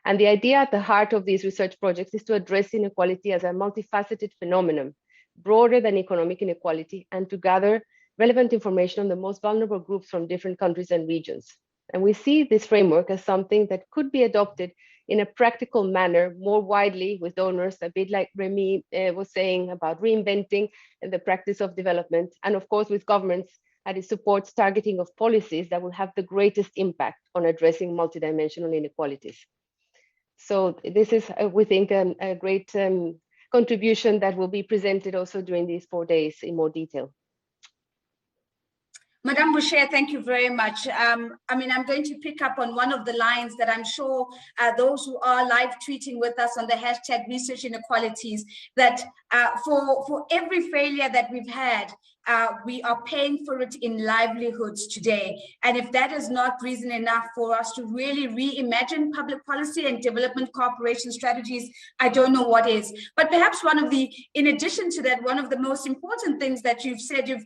And the idea at the heart of these research projects is to address inequality as a multifaceted phenomenon, broader than economic inequality, and to gather relevant information on the most vulnerable groups from different countries and regions. And we see this framework as something that could be adopted in a practical manner more widely with donors, a bit like Remy was saying about reinventing the practice of development, and of course with governments, and it supports targeting of policies that will have the greatest impact on addressing multidimensional inequalities. So this is, we think, a great contribution that will be presented also during these 4 days in more detail. Madame Boucher, thank you very much. I mean, I'm going to pick up on one of the lines that I'm sure those who are live tweeting with us on the hashtag Research Inequalities, that for every failure that we've had, we are paying for it in livelihoods today. And if that is not reason enough for us to really reimagine public policy and development cooperation strategies, I don't know what is. But perhaps in addition to that, one of the most important things that you've said, you've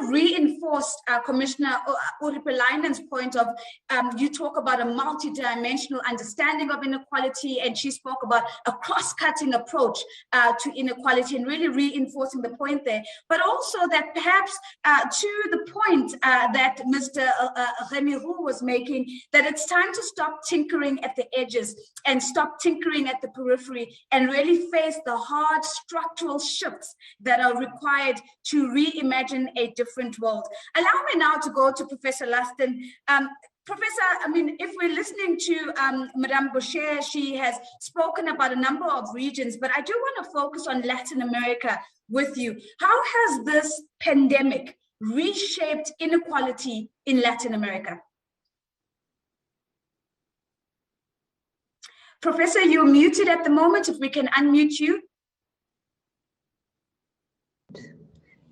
reinforced Commissioner Urpilaienen's point of, you talk about a multidimensional understanding of inequality, and she spoke about a cross-cutting approach to inequality, and really reinforcing the point there. But also that perhaps to the point that Mr. Remy Roux was making, that it's time to stop tinkering at the edges and stop tinkering at the periphery and really face the hard structural shifts that are required to reimagine a different world. Allow me now to go to Professor Luston. Professor, I mean, if we're listening to Madame Boucher, she has spoken about a number of regions, but I do want to focus on Latin America with you. How has this pandemic reshaped inequality in Latin America? Professor, you're muted at the moment. If we can unmute you.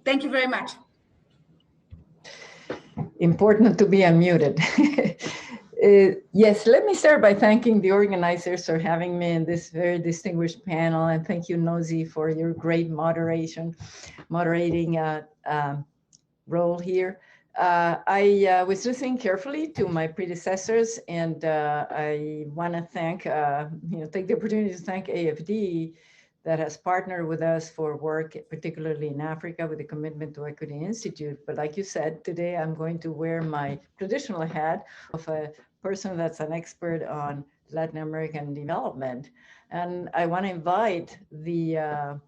Thank you very much. Important to be unmuted. Yes, let me start by thanking the organizers for having me in this very distinguished panel, and thank you, Nosy, for your great moderating role here. I was listening carefully to my predecessors, and I want to thank, take the opportunity to thank AFD that has partnered with us for work, particularly in Africa, with the Commitment to Equity Institute. But like you said, today I'm going to wear my traditional hat of a person that's an expert on Latin American development. And I want to invite the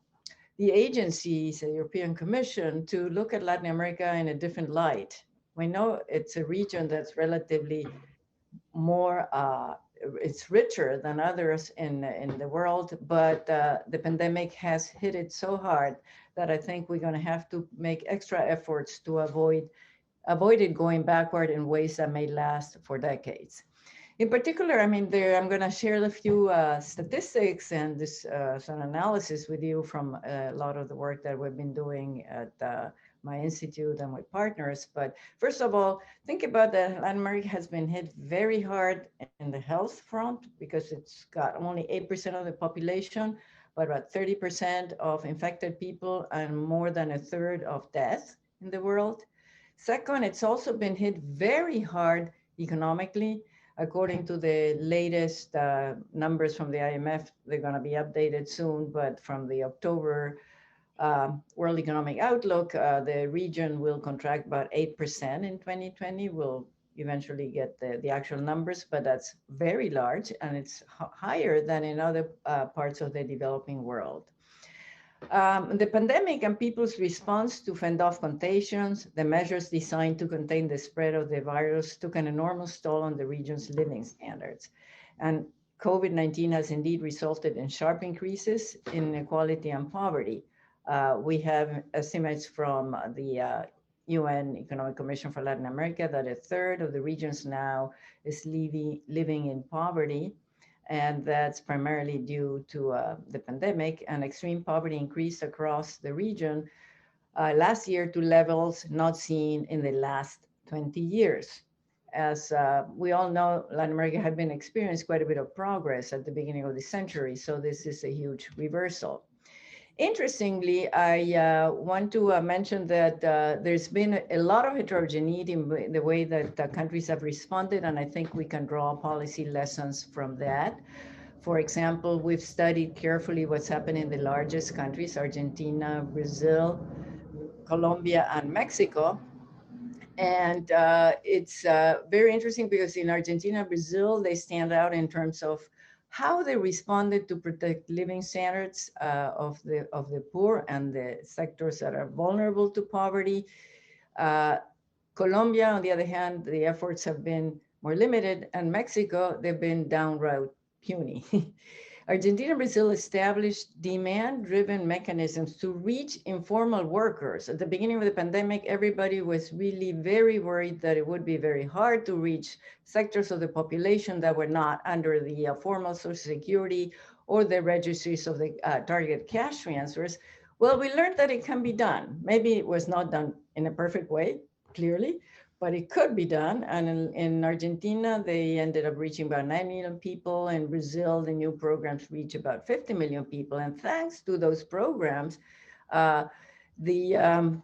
agencies, the European Commission, to look at Latin America in a different light. We know it's a region that's relatively more it's richer than others in the world, but the pandemic has hit it so hard that I think we're going to have to make extra efforts to avoid it going backward in ways that may last for decades. In particular, I mean, I'm going to share a few statistics and this some analysis with you from a lot of the work that we've been doing at my institute and with partners. But first of all, think about that Latin America has been hit very hard in the health front because it's got only 8% of the population, but about 30% of infected people and more than a third of death in the world. Second, it's also been hit very hard economically. According to the latest numbers from the IMF, they're going to be updated soon, but from the October World Economic Outlook, the region will contract about 8% in 2020. We'll eventually get the actual numbers, but that's very large, and it's higher than in other parts of the developing world. The pandemic and people's response to fend off contagions, the measures designed to contain the spread of the virus took an enormous toll on the region's living standards. And COVID-19 has indeed resulted in sharp increases in inequality and poverty. We have estimates from the UN Economic Commission for Latin America that a third of the regions now is living in poverty. And that's primarily due to the pandemic, and extreme poverty increased across the region last year to levels not seen in the last 20 years. As we all know, Latin America had been experiencing quite a bit of progress at the beginning of the century, so this is a huge reversal. Interestingly, I want to mention that there's been a lot of heterogeneity in the way that countries have responded, and I think we can draw policy lessons from that. For example, we've studied carefully what's happened in the largest countries, Argentina, Brazil, Colombia, and Mexico. And it's very interesting because in Argentina, Brazil, they stand out in terms of how they responded to protect living standards of the poor and the sectors that are vulnerable to poverty. Colombia, on the other hand, the efforts have been more limited, and Mexico, they've been downright puny. Argentina and Brazil established demand-driven mechanisms to reach informal workers. At the beginning of the pandemic, everybody was really very worried that it would be very hard to reach sectors of the population that were not under the formal Social Security or the registries of the target cash transfers. Well, we learned that it can be done. Maybe it was not done in a perfect way, clearly, but it could be done. And in Argentina, they ended up reaching about 9 million people. In Brazil, the new programs reach about 50 million people. And thanks to those programs, the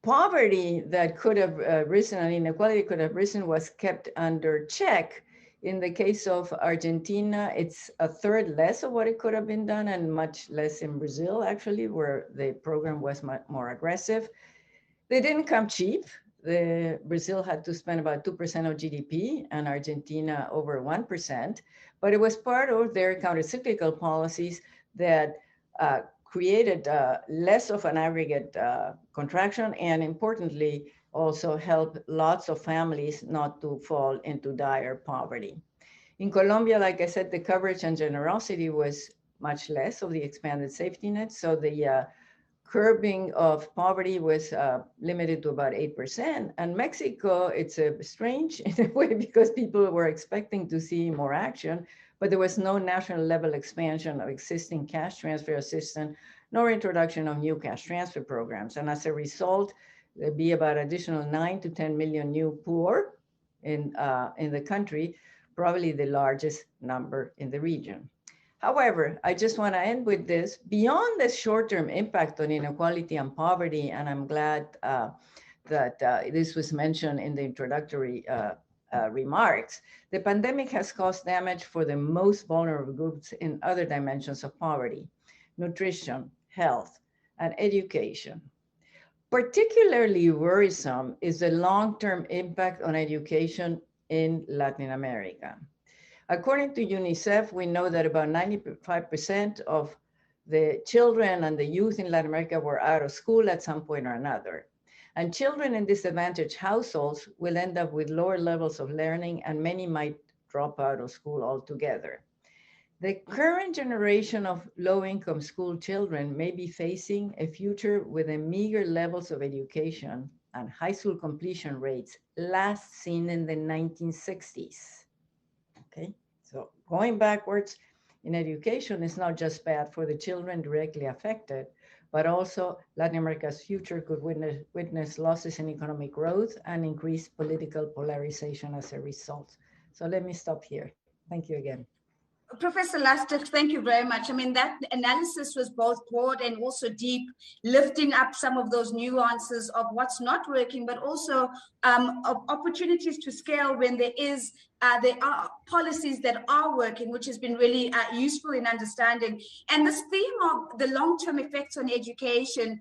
poverty that could have risen and inequality could have risen was kept under check. In the case of Argentina, it's a third less of what it could have been done, and much less in Brazil, actually, where the program was much more aggressive. They didn't come cheap. Brazil had to spend about 2% of GDP and Argentina over 1%, but it was part of their countercyclical policies that created less of an aggregate contraction, and importantly, also helped lots of families not to fall into dire poverty. In Colombia, like I said, the coverage and generosity was much less of the expanded safety net, so the curbing of poverty was limited to about 8%. And Mexico, it's strange in a way because people were expecting to see more action, but there was no national level expansion of existing cash transfer assistance, nor introduction of new cash transfer programs. And as a result, there'd be about additional 9 to 10 million new poor in the country, probably the largest number in the region. However, I just want to end with this. Beyond the short-term impact on inequality and poverty, and I'm glad that this was mentioned in the introductory remarks, the pandemic has caused damage for the most vulnerable groups in other dimensions of poverty: nutrition, health, and education. Particularly worrisome is the long-term impact on education in Latin America. According to UNICEF, we know that about 95% of the children and the youth in Latin America were out of school at some point or another. And children in disadvantaged households will end up with lower levels of learning, and many might drop out of school altogether. The current generation of low-income school children may be facing a future with a meager levels of education and high school completion rates last seen in the 1960s. Okay, so going backwards in education is not just bad for the children directly affected, but also Latin America's future could witness losses in economic growth and increased political polarization as a result. So let me stop here. Thank you again. Professor Lustig, thank you very much. I mean, that analysis was both broad and also deep, lifting up some of those nuances of what's not working, but also of opportunities to scale when there is there are policies that are working, which has been really useful in understanding. And this theme of the long-term effects on education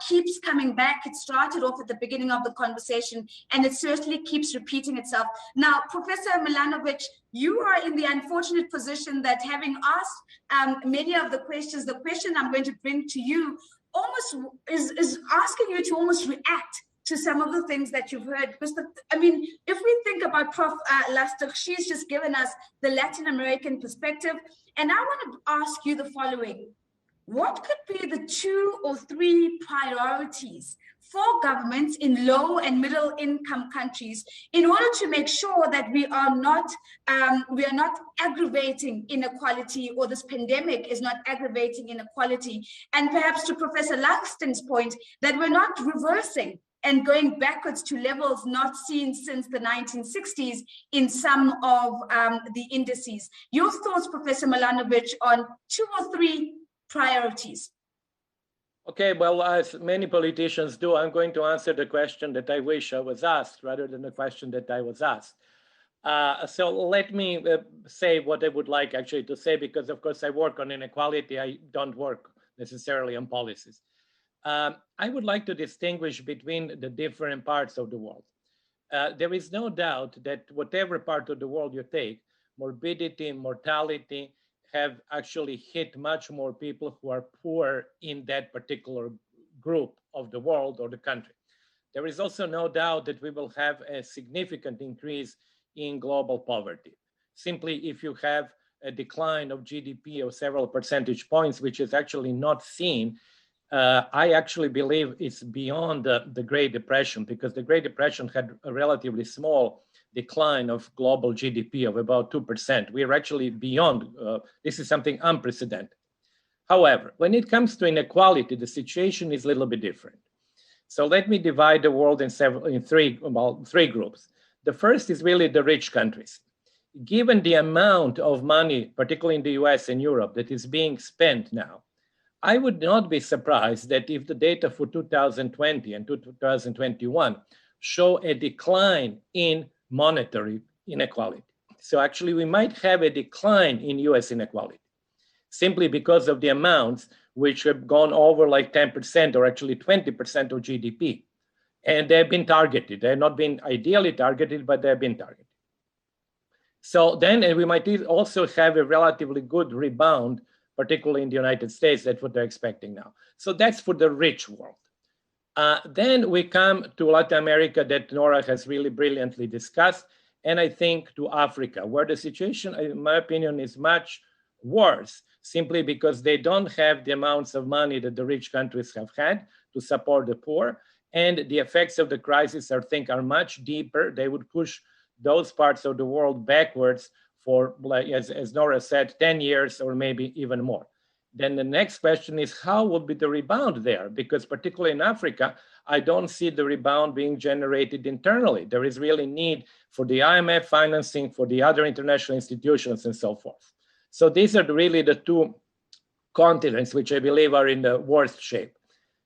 keeps coming back. It started off at the beginning of the conversation, and it certainly keeps repeating itself. Now, Professor Milanovic, you are in the unfortunate position that, having asked many of the questions, the question I'm going to bring to you almost is asking you to almost react to some of the things that you've heard. Because, I mean, if we think about Prof. Lustig, she's just given us the Latin American perspective. And I want to ask you the following. What could be the 2 or 3 priorities for governments in low and middle income countries in order to make sure that we are not aggravating inequality, or this pandemic is not aggravating inequality? And perhaps to Professor Langston's point, that we're not reversing and going backwards to levels not seen since the 1960s in some of the indices. Your thoughts, Professor Milanovic, on 2 or 3 priorities? Okay, well, as many politicians do, I'm going to answer the question that I wish I was asked rather than the question that I was asked. So let me say what I would like actually to say, because of course I work on inequality. I don't work necessarily on policies. I would like to distinguish between the different parts of the world. There is no doubt that whatever part of the world you take, morbidity, mortality, have actually hit much more people who are poor in that particular group of the world or the country. There is also no doubt that we will have a significant increase in global poverty. Simply, if you have a decline of GDP of several percentage points, which is actually not seen, I actually believe it's beyond the Great Depression, because the Great Depression had a relatively small decline of global GDP of about 2%. We are actually beyond, this is something unprecedented. However, when it comes to inequality, the situation is a little bit different. So let me divide the world in three groups. The first is really the rich countries. Given the amount of money, particularly in the US and Europe, that is being spent now, I would not be surprised that if the data for 2020 and 2021 show a decline in monetary inequality. So actually we might have a decline in US inequality simply because of the amounts which have gone over like 10% or actually 20% of GDP. And they've been targeted. They've not been ideally targeted, but they've been targeted. So then we might also have a relatively good rebound, particularly in the United States. That's what they're expecting now. So that's for the rich world. Then we come to Latin America that Nora has really brilliantly discussed, and I think to Africa, where the situation, in my opinion, is much worse, simply because they don't have the amounts of money that the rich countries have had to support the poor, and the effects of the crisis, I think, are much deeper. They would push those parts of the world backwards for, like, as Nora said, 10 years or maybe even more. Then the next question is, how will be the rebound there? Because particularly in Africa, I don't see the rebound being generated internally. There is really need for the IMF financing, for the other international institutions and so forth. So these are really the two continents which I believe are in the worst shape.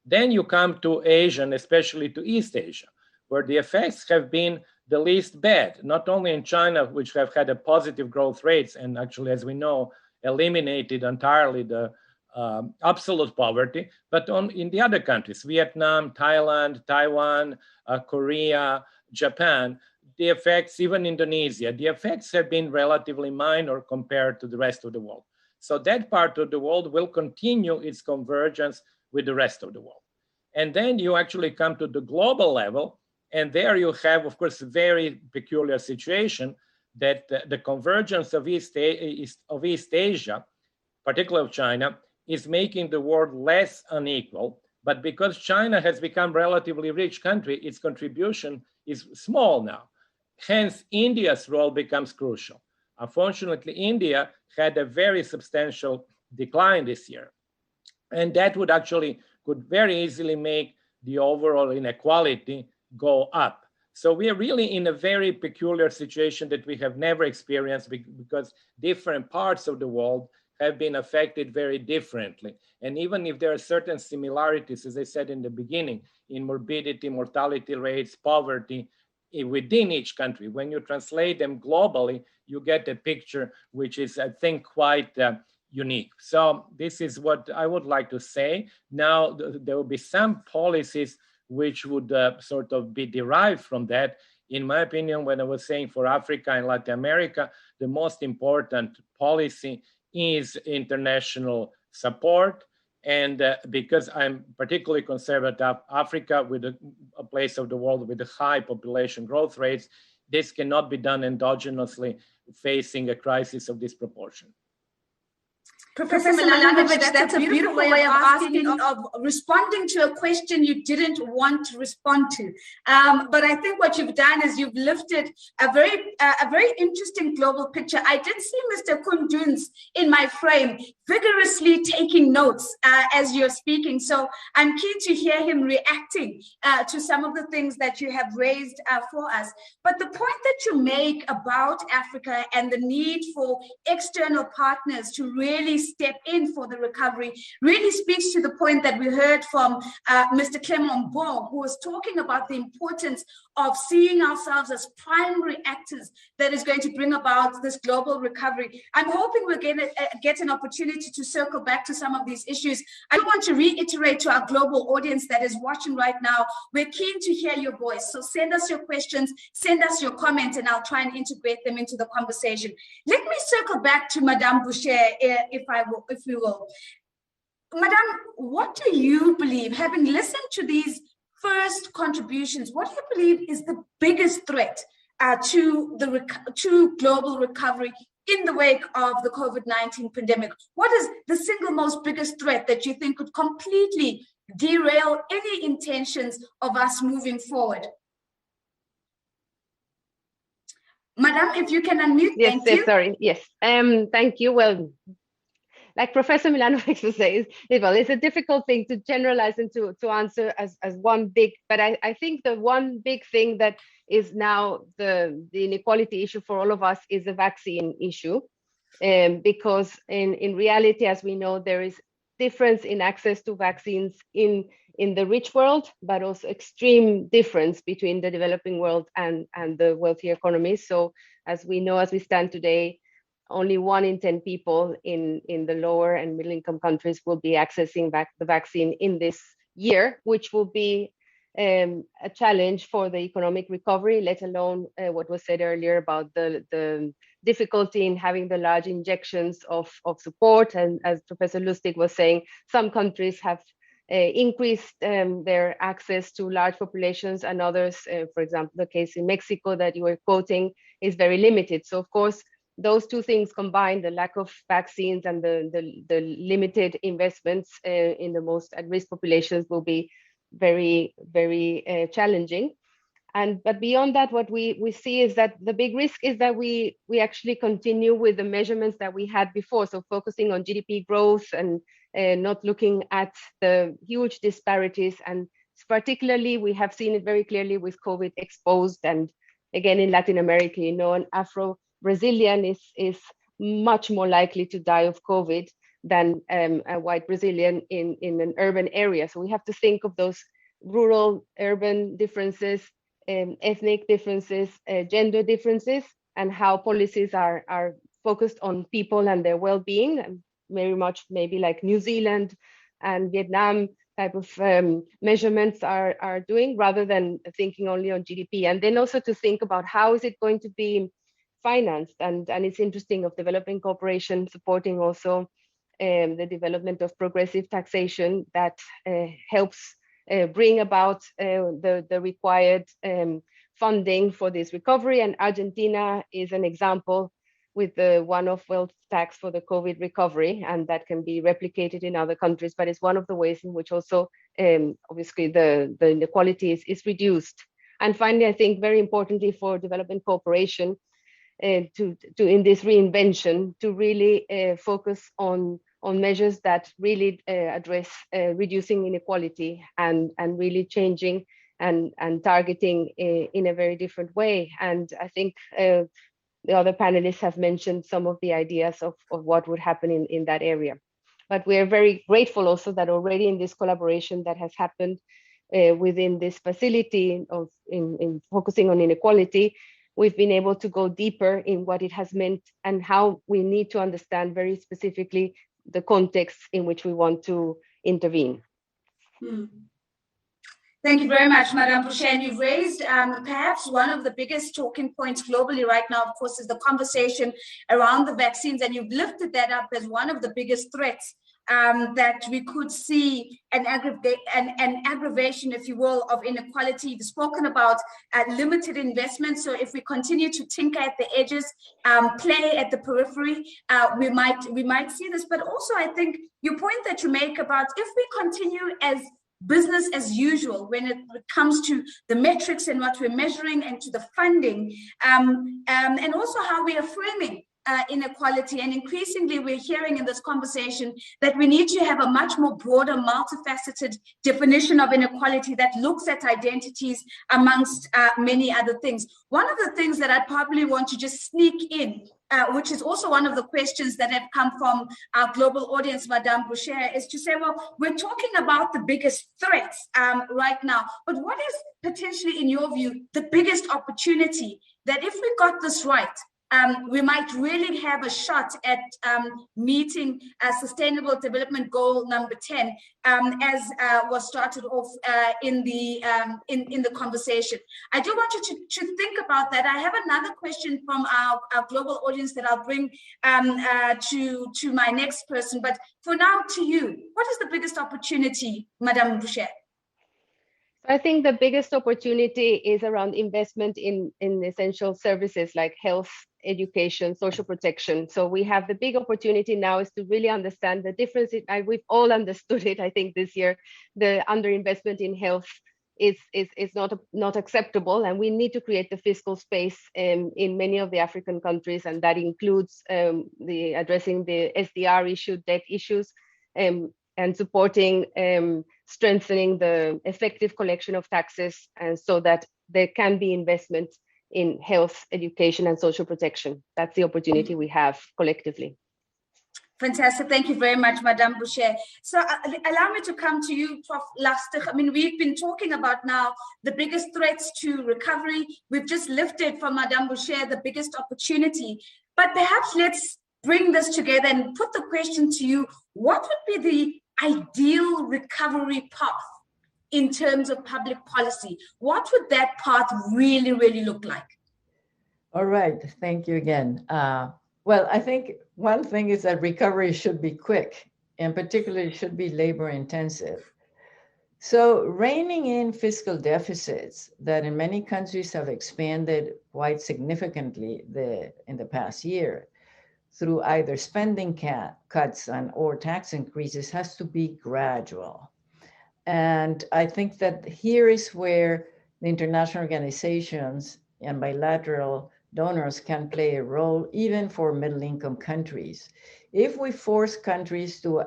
Then you come to Asia, and especially to East Asia, where the effects have been the least bad, not only in China, which have had a positive growth rates, and actually, as we know, eliminated entirely the absolute poverty, but in the other countries, Vietnam, Thailand, Taiwan, Korea, Japan, the effects, even Indonesia, the effects have been relatively minor compared to the rest of the world. So that part of the world will continue its convergence with the rest of the world. And then you actually come to the global level, and there you have, of course, a very peculiar situation that the convergence of East Asia, particularly of China, is making the world less unequal. But because China has become a relatively rich country, its contribution is small now. Hence, India's role becomes crucial. Unfortunately, India had a very substantial decline this year. And that could very easily make the overall inequality go up. So we are really in a very peculiar situation that we have never experienced, because different parts of the world have been affected very differently. And even if there are certain similarities, as I said in the beginning, in morbidity, mortality rates, poverty, within each country. When you translate them globally, you get a picture which is, I think, quite unique. So this is what I would like to say. Now, there will be some policies which would sort of be derived from that. In my opinion, when I was saying for Africa and Latin America, the most important policy is international support. And because I'm particularly concerned about Africa, with a place of the world with high population growth rates, this cannot be done endogenously facing a crisis of this proportion. Professor Milanovic, that's a beautiful way of asking, of responding to a question you didn't want to respond to. But I think what you've done is you've lifted a very interesting global picture. I did see Mr. Kunduns in my frame vigorously taking notes as you're speaking. So I'm keen to hear him reacting to some of the things that you have raised for us. But the point that you make about Africa and the need for external partners to really step in for the recovery really speaks to the point that we heard from Mr. Clement Bon, who was talking about the importance of seeing ourselves as primary actors that is going to bring about this global recovery. I'm hoping we'll get an opportunity to circle back to some of these issues. I want to reiterate to our global audience that is watching right now, we're keen to hear your voice. So send us your questions, send us your comments, and I'll try and integrate them into the conversation. Let me circle back to Madame Boucher, if we will. Madame, what do you believe, having listened to these first contributions, what do you believe is the biggest threat to global recovery in the wake of the COVID-19 pandemic? What is the single most biggest threat that you think could completely derail any intentions of us moving forward? Madam, if you can unmute. Yes, thank you. Sorry. Yes. Thank you. Well, like Professor Milanovic says, it's a difficult thing to generalize and to answer as one big, but I think the one big thing that is now the inequality issue for all of us is the vaccine issue. Because in reality, as we know, there is difference in access to vaccines in the rich world, but also extreme difference between the developing world and the wealthy economies. So as we know, as we stand today, only 1 in 10 people in the lower and middle income countries will be accessing the vaccine in this year, which will be a challenge for the economic recovery, let alone what was said earlier about the difficulty in having the large injections of support. And as Professor Lustig was saying, some countries have increased their access to large populations, and others, for example, the case in Mexico that you were quoting, is very limited. So of course, those two things combined, the lack of vaccines and the limited investments in the most at-risk populations, will be very, very challenging. But beyond that, what we see is that the big risk is that we actually continue with the measurements that we had before. So focusing on GDP growth and not looking at the huge disparities. And particularly, we have seen it very clearly with COVID exposed. And again, in Latin America, you know, an Afro-Brazilian is much more likely to die of COVID than a white Brazilian in an urban area. So we have to think of those rural, urban differences, ethnic differences, gender differences, and how policies are focused on people and their well-being, very much maybe like New Zealand and Vietnam type of measurements are doing, rather than thinking only on GDP. And then also to think about how is it going to be financed. And it's interesting of developing cooperation supporting also the development of progressive taxation that helps bring about the required funding for this recovery. And Argentina is an example with the one-off wealth tax for the COVID recovery, and that can be replicated in other countries, but it's one of the ways in which also obviously the inequality is reduced. And finally, I think very importantly for development cooperation, to in this reinvention, to really focus on measures that really address reducing inequality and really changing and targeting in a very different way. And I think the other panelists have mentioned some of the ideas of what would happen in that area. But we are very grateful also that already in this collaboration that has happened, within this facility in focusing on inequality, we've been able to go deeper in what it has meant and how we need to understand very specifically the context in which we want to intervene. Thank you very much, Madame Boucher. And you've raised perhaps one of the biggest talking points globally right now, of course, is the conversation around the vaccines. And you've lifted that up as one of the biggest threats that we could see an aggravation, if you will, of inequality. You've spoken about limited investment. So if we continue to tinker at the edges, play at the periphery, we might see this. But also, I think your point that you make about if we continue as business as usual when it comes to the metrics and what we're measuring and to the funding, and also how we are framing inequality. And increasingly, we're hearing in this conversation that we need to have a much more broader, multifaceted definition of inequality that looks at identities amongst many other things. One of the things that I probably want to just sneak in, which is also one of the questions that have come from our global audience, Madame Boucher, is to say, well, we're talking about the biggest threats right now, but what is potentially, in your view, the biggest opportunity that if we got this right, we might really have a shot at meeting Sustainable Development Goal number 10, as was started off in the conversation. I do want you to think about that. I have another question from our global audience that I'll bring to my next person. But for now, to you, what is the biggest opportunity, Madame Boucher? I think the biggest opportunity is around investment in essential services like health, education, social protection. So we have the big opportunity now is to really understand the difference. We've all understood it, I think, this year. The underinvestment in health is not acceptable, and we need to create the fiscal space in many of the African countries, and that includes addressing the SDR issue, debt issues, and supporting strengthening the effective collection of taxes, and so that there can be investment in health, education, and social protection. That's the opportunity we have collectively. Fantastic. Thank you very much, Madame Boucher. So allow me to come to you, Prof. Lustig. I mean, we've been talking about now the biggest threats to recovery. We've just lifted from Madame Boucher the biggest opportunity. But perhaps let's bring this together and put the question to you. What would be the ideal recovery path in terms of public policy? What would that path really, really look like? All right, thank you again. Well, I think one thing is that recovery should be quick, and particularly should be labor intensive. So reining in fiscal deficits that in many countries have expanded quite significantly in the past year through either spending cuts or tax increases has to be gradual. And I think that here is where the international organizations and bilateral donors can play a role, even for middle-income countries. If we force countries to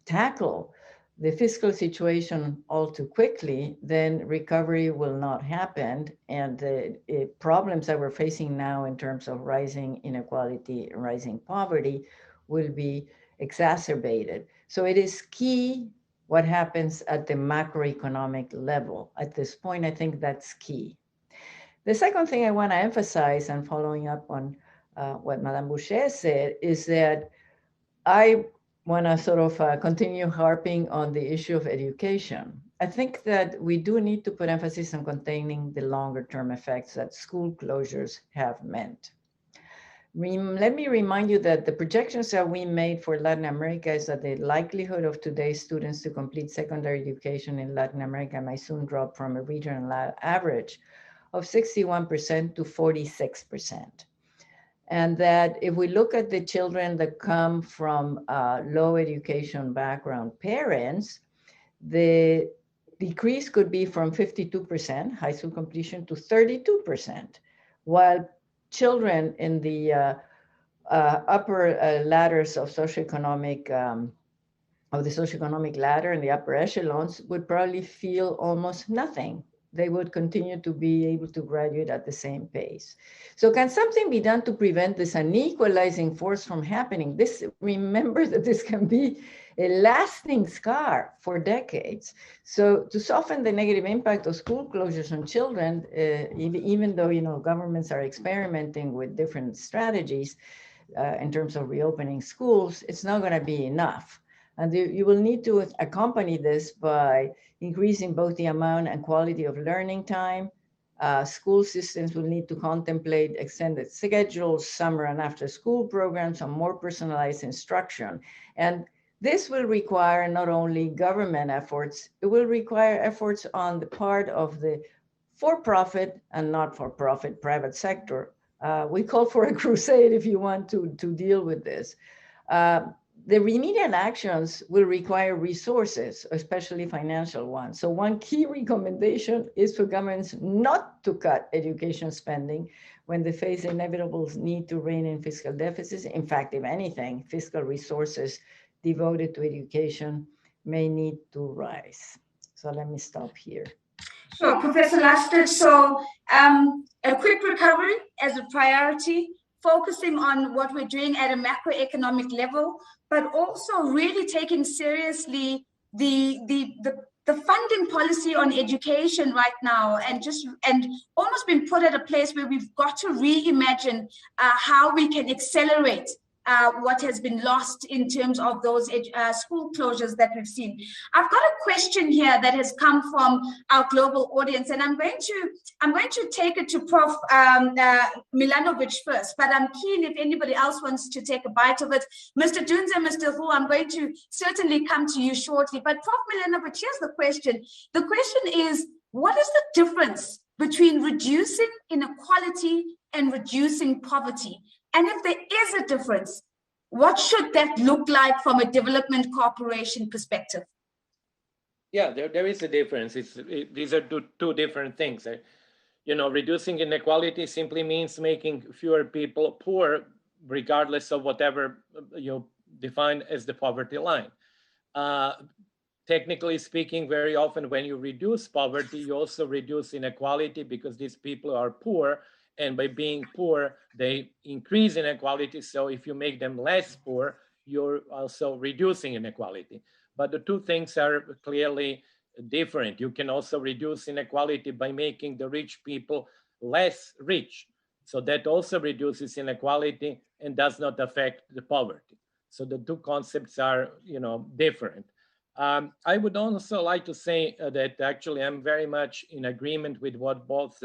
tackle the fiscal situation all too quickly, then recovery will not happen. And the problems that we're facing now in terms of rising inequality, rising poverty will be exacerbated. So it is key what happens at the macroeconomic level. At this point, I think that's key. The second thing I want to emphasize, and following up on what Madame Boucher said, is that I want to sort of continue harping on the issue of education. I think that we do need to put emphasis on containing the longer term effects that school closures have meant. Let me remind you that the projections that we made for Latin America is that the likelihood of today's students to complete secondary education in Latin America might soon drop from a regional average of 61% to 46%. And that if we look at the children that come from low education background parents, the decrease could be from 52% high school completion to 32%, while children in the upper ladders of socioeconomic ladder in the upper echelons would probably feel almost nothing they would continue to be able to graduate at the same pace. So can something be done to prevent this unequalizing force from happening? Remember that this can be a lasting scar for decades. So to soften the negative impact of school closures on children, even though governments are experimenting with different strategies in terms of reopening schools, it's not going to be enough. And you will need to accompany this by increasing both the amount and quality of learning time. School systems will need to contemplate extended schedules, summer and after school programs, and more personalized instruction. And this will require not only government efforts, it will require efforts on the part of the for-profit and not-for-profit private sector. We call for a crusade if you want to deal with this. The remedial actions will require resources, especially financial ones. So one key recommendation is for governments not to cut education spending when they face the inevitable need to rein in fiscal deficits. In fact, if anything, fiscal resources devoted to education may need to rise. So let me stop here. Sure, Professor Lustig. So a quick recovery as a priority, focusing on what we're doing at a macroeconomic level, but also really taking seriously the funding policy on education right now, and almost been put at a place where we've got to reimagine how we can accelerate what has been lost in terms of those school closures that we've seen. I've got a question here that has come from our global audience, and I'm going to take it to Prof. Milanovic first, but I'm keen if anybody else wants to take a bite of it. Mr. Dunza, Mr. Hu, I'm going to certainly come to you shortly, but Prof. Milanovic, here's the question. The question is, what is the difference between reducing inequality and reducing poverty? And if there is a difference, what should that look like from a development cooperation perspective? Yeah, there is a difference. These are two different things. Reducing inequality simply means making fewer people poor, regardless of whatever you define as the poverty line. Technically speaking, very often when you reduce poverty, you also reduce inequality because these people are poor. And by being poor, they increase inequality. So if you make them less poor, you're also reducing inequality. But the two things are clearly different. You can also reduce inequality by making the rich people less rich. So that also reduces inequality and does not affect the poverty. So the two concepts are, different. I would also like to say that actually I'm very much in agreement with what both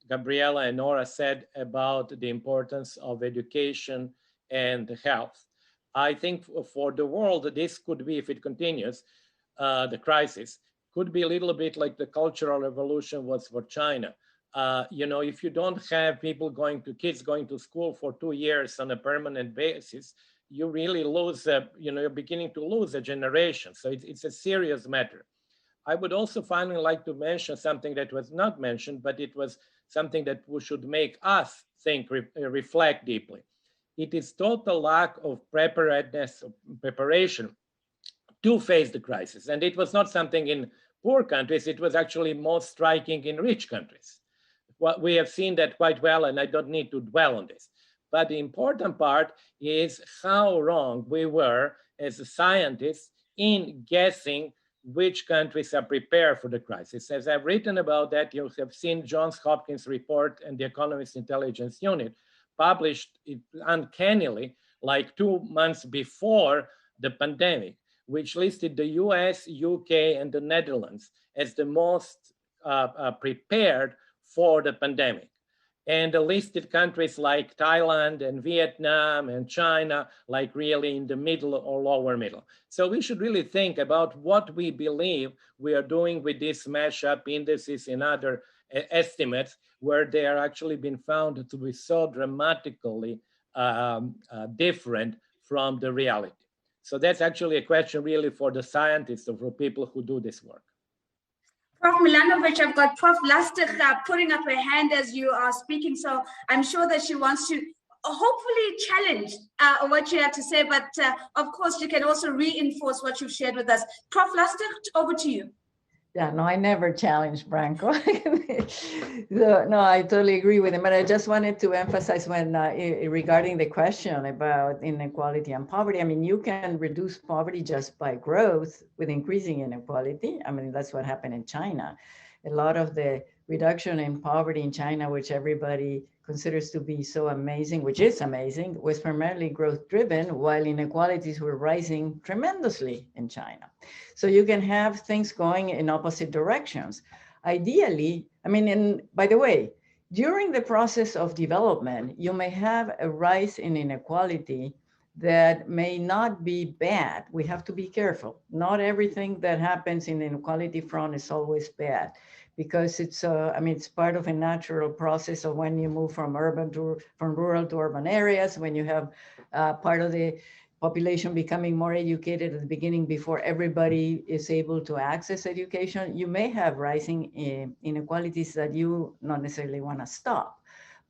Gabriela and Nora said about the importance of education and health. I think for the world, this could be, if it continues, the crisis, could be a little bit like the Cultural Revolution was for China. If you don't have kids going to school for 2 years on a permanent basis, you really lose, you're beginning to lose a generation. So it's a serious matter. I would also finally like to mention something that was not mentioned, but it was something that should make us think, reflect deeply. It is total lack of preparation to face the crisis. And it was not something in poor countries, it was actually most striking in rich countries. Well, we have seen that quite well, and I don't need to dwell on this. But the important part is how wrong we were as scientists in guessing which countries are prepared for the crisis. As I've written about that, you have seen Johns Hopkins report and the Economist Intelligence Unit published it uncannily like 2 months before the pandemic, which listed the US, UK, and the Netherlands as the most prepared for the pandemic. And listed countries like Thailand and Vietnam and China, like really in the middle or lower middle. So we should really think about what we believe we are doing with these mashup indices and other estimates, where they are actually been found to be so dramatically different from the reality. So that's actually a question really for the scientists or for people who do this work. Prof. Milanovic, I've got Prof. Lustig putting up her hand as you are speaking, so I'm sure that she wants to hopefully challenge what you have to say, but of course you can also reinforce what you've shared with us. Prof. Lustig, over to you. Yeah, no, I never challenged Branko. So, no, I totally agree with him. But I just wanted to emphasize when regarding the question about inequality and poverty, I mean, you can reduce poverty just by growth with increasing inequality. I mean, that's what happened in China. A lot of the reduction in poverty in China, which everybody considers to be so amazing, which is amazing, was primarily growth driven, while inequalities were rising tremendously in China. So you can have things going in opposite directions. Ideally, I mean, and by the way, during the process of development, you may have a rise in inequality that may not be bad. We have to be careful. Not everything that happens in the inequality front is always bad, because it's, I mean, it's part of a natural process of when you move from rural to urban areas, when you have part of the population becoming more educated at the beginning before everybody is able to access education, you may have rising inequalities that you not necessarily want to stop.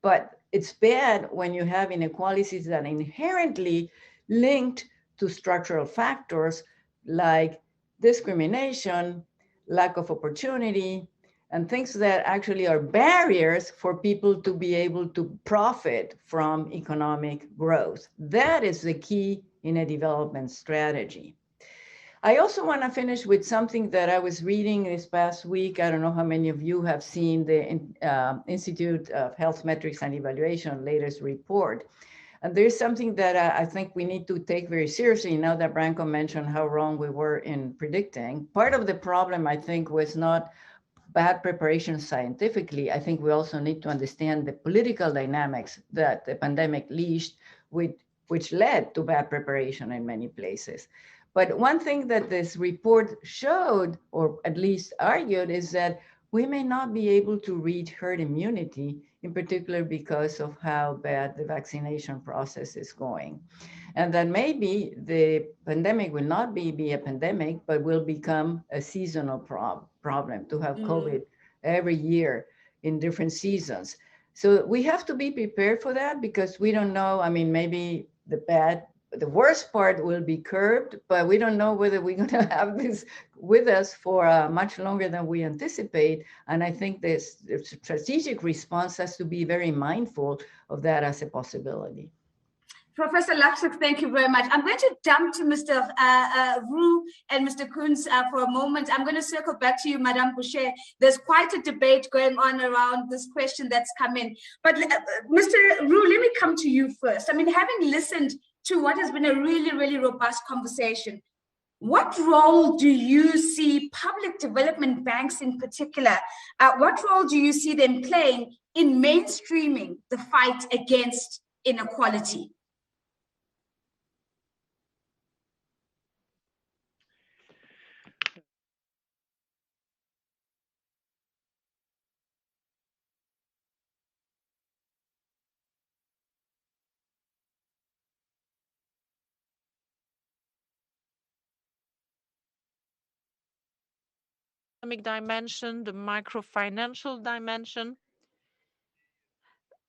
But it's bad when you have inequalities that are inherently linked to structural factors like discrimination, lack of opportunity, and things that actually are barriers for people to be able to profit from economic growth. That is the key in a development strategy. I also want to finish with something that I was reading this past week. I don't know how many of you have seen the Institute of Health Metrics and Evaluation latest report. And there's something that I think we need to take very seriously now that Branko mentioned how wrong we were in predicting. Part of the problem, I think, was not bad preparation scientifically. I think we also need to understand the political dynamics that the pandemic leashed, which led to bad preparation in many places. But one thing that this report showed, or at least argued, is that we may not be able to reach herd immunity, in particular because of how bad the vaccination process is going. And that maybe the pandemic will not be a pandemic, but will become a seasonal problem to have COVID every year in different seasons. So we have to be prepared for that, because we don't know, I mean, maybe the worst part will be curbed, but we don't know whether we're going to have this with us for much longer than we anticipate. And I think this strategic response has to be very mindful of that as a possibility. Professor Lapsuk, thank you very much. I'm going to jump to Mr. Roux and Mr. Koens for a moment. I'm going to circle back to you, Madame Boucher. There's quite a debate going on around this question that's come in. But Mr. Roux, let me come to you first. I mean, having listened to what has been a really, really robust conversation, what role do you see public development banks in particular, what role do you see them playing in mainstreaming the fight against inequality? Dimension, the microfinancial dimension,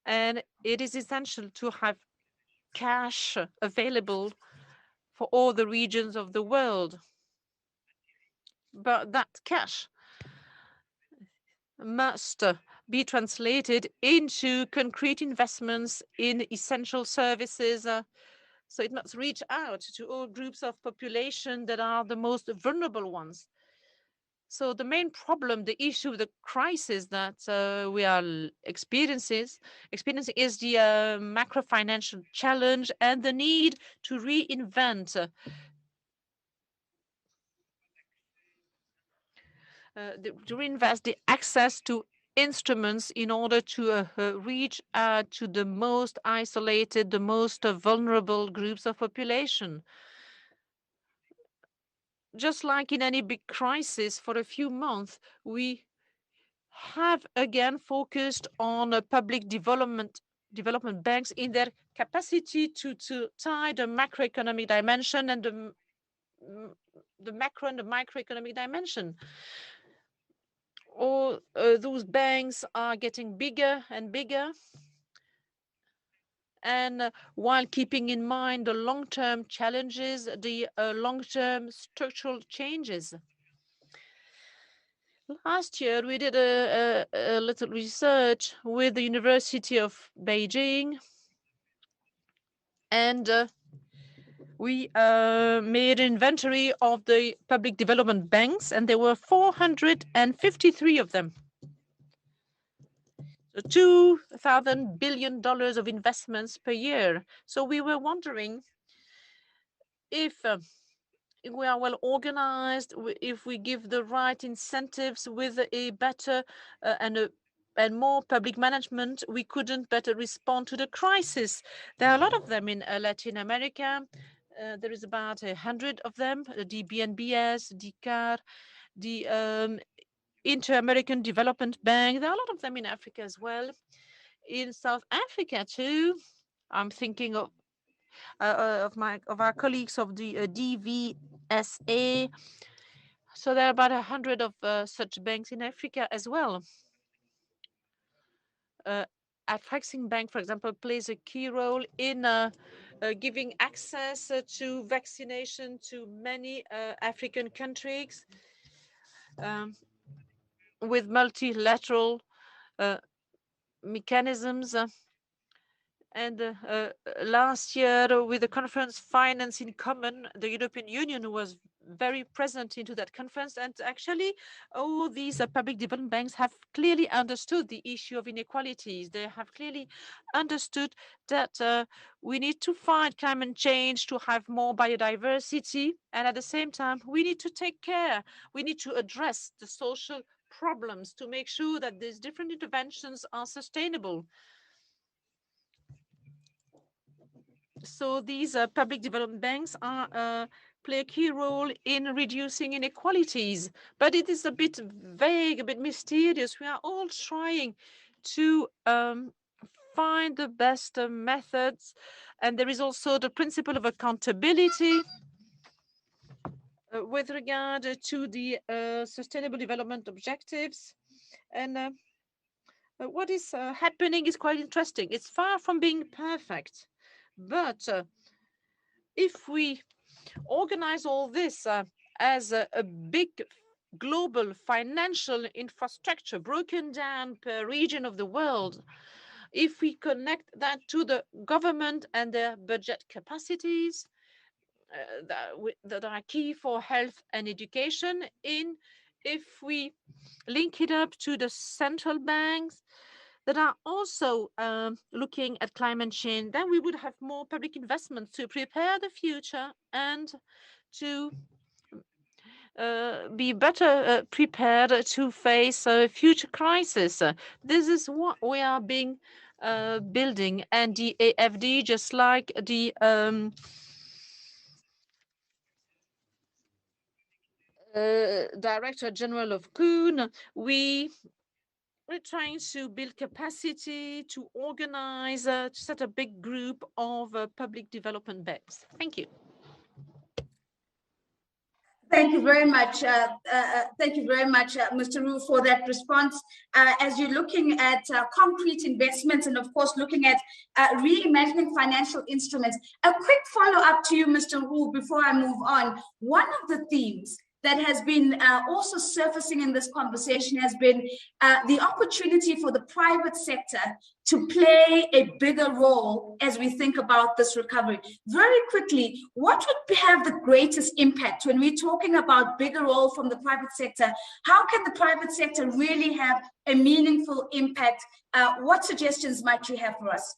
and it is essential to have cash available for all the regions of the world. But that cash must be translated into concrete investments in essential services. So it must reach out to all groups of population that are the most vulnerable ones. So the main problem, the issue, the crisis that we are experiencing is the macro-financial challenge and the need to reinvent the access to instruments in order to reach out to the most isolated, the most vulnerable groups of population. Just like in any big crisis, for a few months, we have again focused on public development banks in their capacity to tie the macroeconomic dimension and the macro and the microeconomic dimension. All those banks are getting bigger and bigger, and while keeping in mind the long-term challenges, the long-term structural changes. Last year, we did a little research with the University of Beijing, and we made an inventory of the public development banks, and there were 453 of them. So $2,000 billion of investments per year. So we were wondering if we are well organized, if we give the right incentives with a better and more public management, we couldn't better respond to the crisis. There are a lot of them in Latin America. There is about 100 of them, the BNBS, DCAR, the Inter-American Development Bank. There are a lot of them in Africa as well. In South Africa too, I'm thinking of our colleagues of the DVSA. So there are about 100 of such banks in Africa as well. Afrexim Bank, for example, plays a key role in giving access to vaccination to many African countries with multilateral mechanisms. And last year, with the conference Finance in Common, the European Union was very present into that conference. And actually, all these public development banks have clearly understood the issue of inequalities. They have clearly understood that we need to fight climate change, to have more biodiversity. And at the same time, we need to take care. We need to address the social problems to make sure that these different interventions are sustainable. So these public development banks play a key role in reducing inequalities, but it is a bit vague, a bit mysterious. We are all trying to find the best methods, and there is also the principle of accountability with regard to the Sustainable Development Objectives. And what is happening is quite interesting. It's far from being perfect. But if we organize all this as a big global financial infrastructure broken down per region of the world, if we connect that to the government and their budget capacities that are key for health and education, if we link it up to the central banks that are also looking at climate change, then we would have more public investments to prepare the future and to be better prepared to face a future crisis. This is what we are being building, and the AFD, just like the Director General of Kuhn, we're trying to build capacity to organize, to set a big group of public development banks. Thank you. Thank you very much. Mr. Roux, for that response. As you're looking at concrete investments and, of course, looking at reimagining financial instruments, a quick follow-up to you, Mr. Roux, before I move on. One of the themes that has been also surfacing in this conversation has been the opportunity for the private sector to play a bigger role as we think about this recovery. Very quickly, what would have the greatest impact when we're talking about bigger role from the private sector? How can the private sector really have a meaningful impact? What suggestions might you have for us?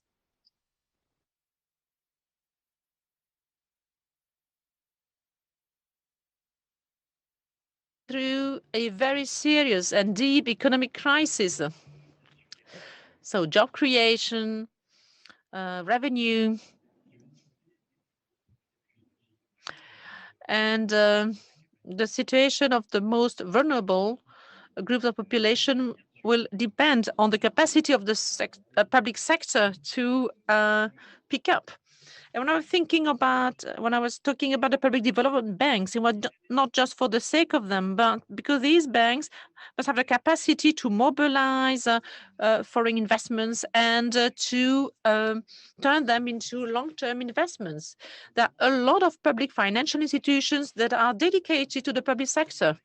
Through a very serious and deep economic crisis. So job creation, revenue, and the situation of the most vulnerable groups of population will depend on the capacity of the public sector to pick up. And when I was talking about the public development banks, it was not just for the sake of them, but because these banks must have the capacity to mobilize foreign investments and to turn them into long-term investments. There are a lot of public financial institutions that are dedicated to the public sector.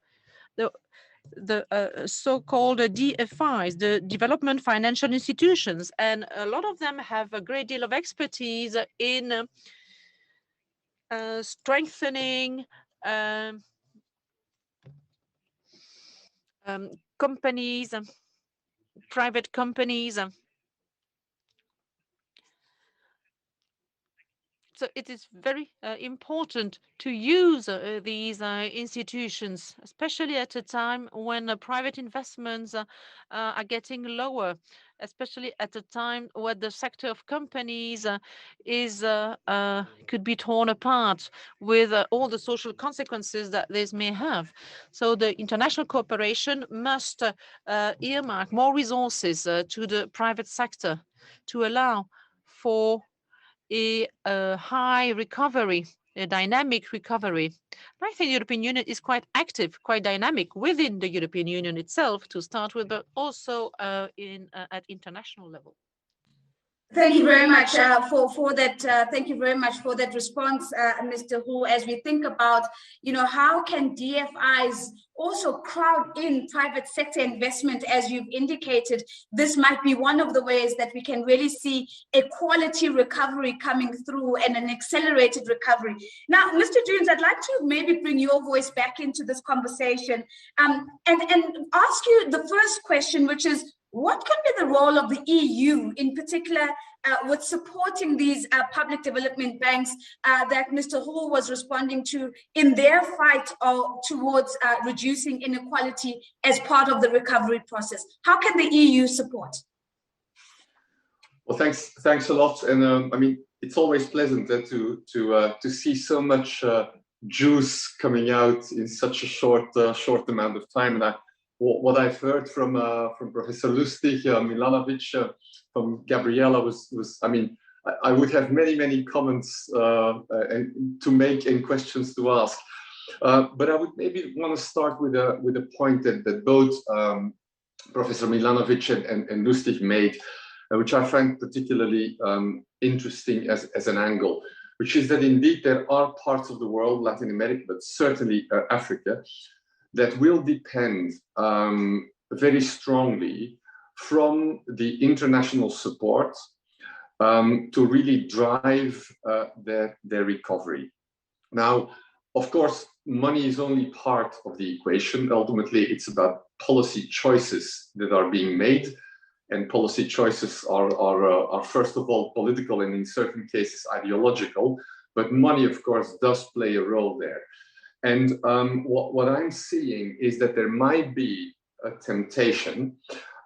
the so-called DFIs, the Development Financial Institutions, and a lot of them have a great deal of expertise in strengthening companies, private companies. So it is very important to use these institutions, especially at a time when private investments are getting lower, especially at a time where the sector of companies could be torn apart with all the social consequences that this may have. So the international cooperation must earmark more resources to the private sector to allow for a high recovery, a dynamic recovery. I think the European Union is quite active, quite dynamic within the European Union itself to start with, but also at international level. Thank you very much for that. Thank you very much for that response, Mr. Hu. As we think about, how can DFIs also crowd in private sector investment, as you've indicated, this might be one of the ways that we can really see a quality recovery coming through and an accelerated recovery. Now, Mr. Jones, I'd like to maybe bring your voice back into this conversation and ask you the first question, which is, what could be the role of the EU in particular with supporting these public development banks that Mr. Hall was responding to in their fight towards reducing inequality as part of the recovery process? How can the EU support? Well, thanks a lot. And I mean, it's always pleasant to see so much juice coming out in such a short amount of time. And what I've heard from Professor Lustig, Milanovic, from Gabriela was I mean, I would have many comments and to make and questions to ask, but I would maybe want to start with a point that both Professor Milanovic and Lustig made, which I find particularly interesting as an angle, which is that indeed there are parts of the world, Latin America, but certainly Africa, that will depend very strongly from the international support to really drive their recovery. Now, of course, money is only part of the equation. Ultimately, it's about policy choices that are being made, and policy choices are first of all political and in certain cases ideological, but money, of course, does play a role there. And what I'm seeing is that there might be a temptation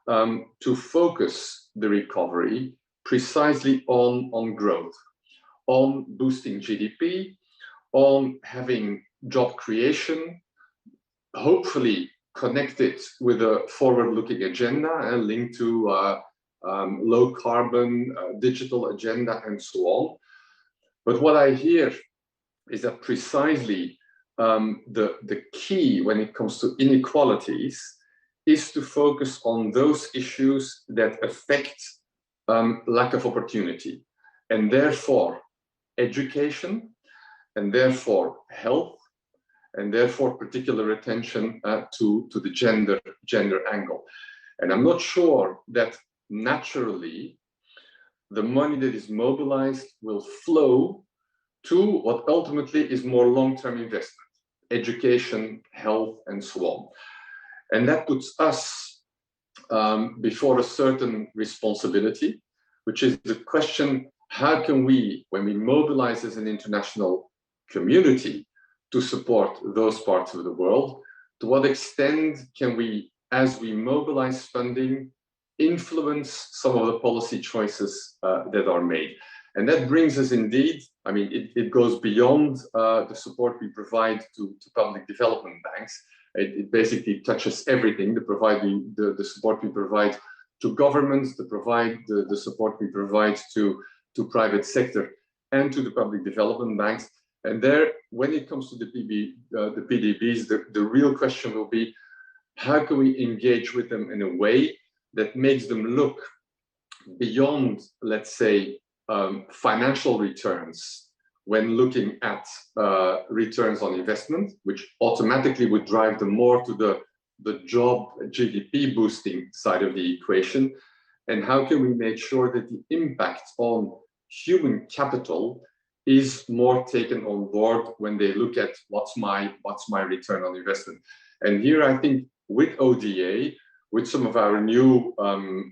to focus the recovery precisely on growth, on boosting GDP, on having job creation, hopefully connected with a forward-looking agenda linked to low carbon, digital agenda, and so on. But what I hear is that precisely the key when it comes to inequalities is to focus on those issues that affect lack of opportunity, and therefore education, and therefore health, and therefore particular attention to the gender angle. And I'm not sure that naturally the money that is mobilized will flow to what ultimately is more long-term investment, education, health, and so on. And that puts us before a certain responsibility, which is the question, how can we, when we mobilize as an international community to support those parts of the world, to what extent can we, as we mobilize funding, influence some of the policy choices that are made? And that brings us indeed, I mean, it goes beyond the support we provide to public development banks. It basically touches everything, the support we provide to governments, the support we provide to private sector and to the public development banks. And there, when it comes to the PDBs, the real question will be, how can we engage with them in a way that makes them look beyond, let's say, financial returns when looking at returns on investment, which automatically would drive them more to the the job GDP boosting side of the equation, and how can we make sure that the impact on human capital is more taken on board when they look at what's my return on investment. And here I think with ODA, with some of our new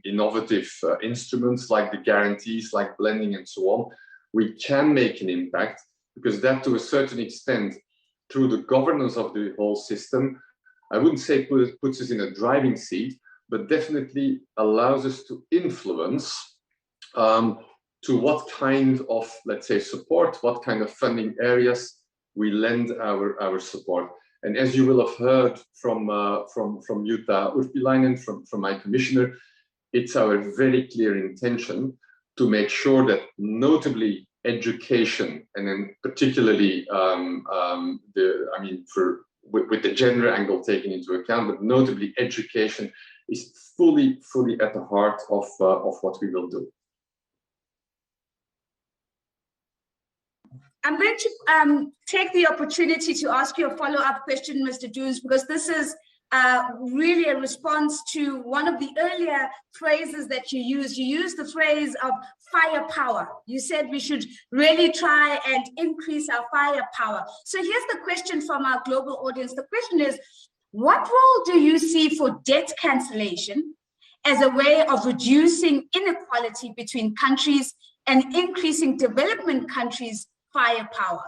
innovative instruments like the guarantees, like blending and so on, we can make an impact, because that to a certain extent, through the governance of the whole system, I wouldn't say puts us in a driving seat, but definitely allows us to influence to what kind of, let's say, support, what kind of funding areas we lend our support. And as you will have heard from Jutta Urpilainen, from my commissioner, it's our very clear intention to make sure that notably education, and then particularly with the gender angle taken into account, but notably education is fully at the heart of what we will do. I'm going to take the opportunity to ask you a follow-up question, Mr. Dunes, because this is really a response to one of the earlier phrases that you used. You used the phrase of firepower. You said we should really try and increase our firepower. So here's the question from our global audience. The question is, what role do you see for debt cancellation as a way of reducing inequality between countries and increasing development countries' firepower?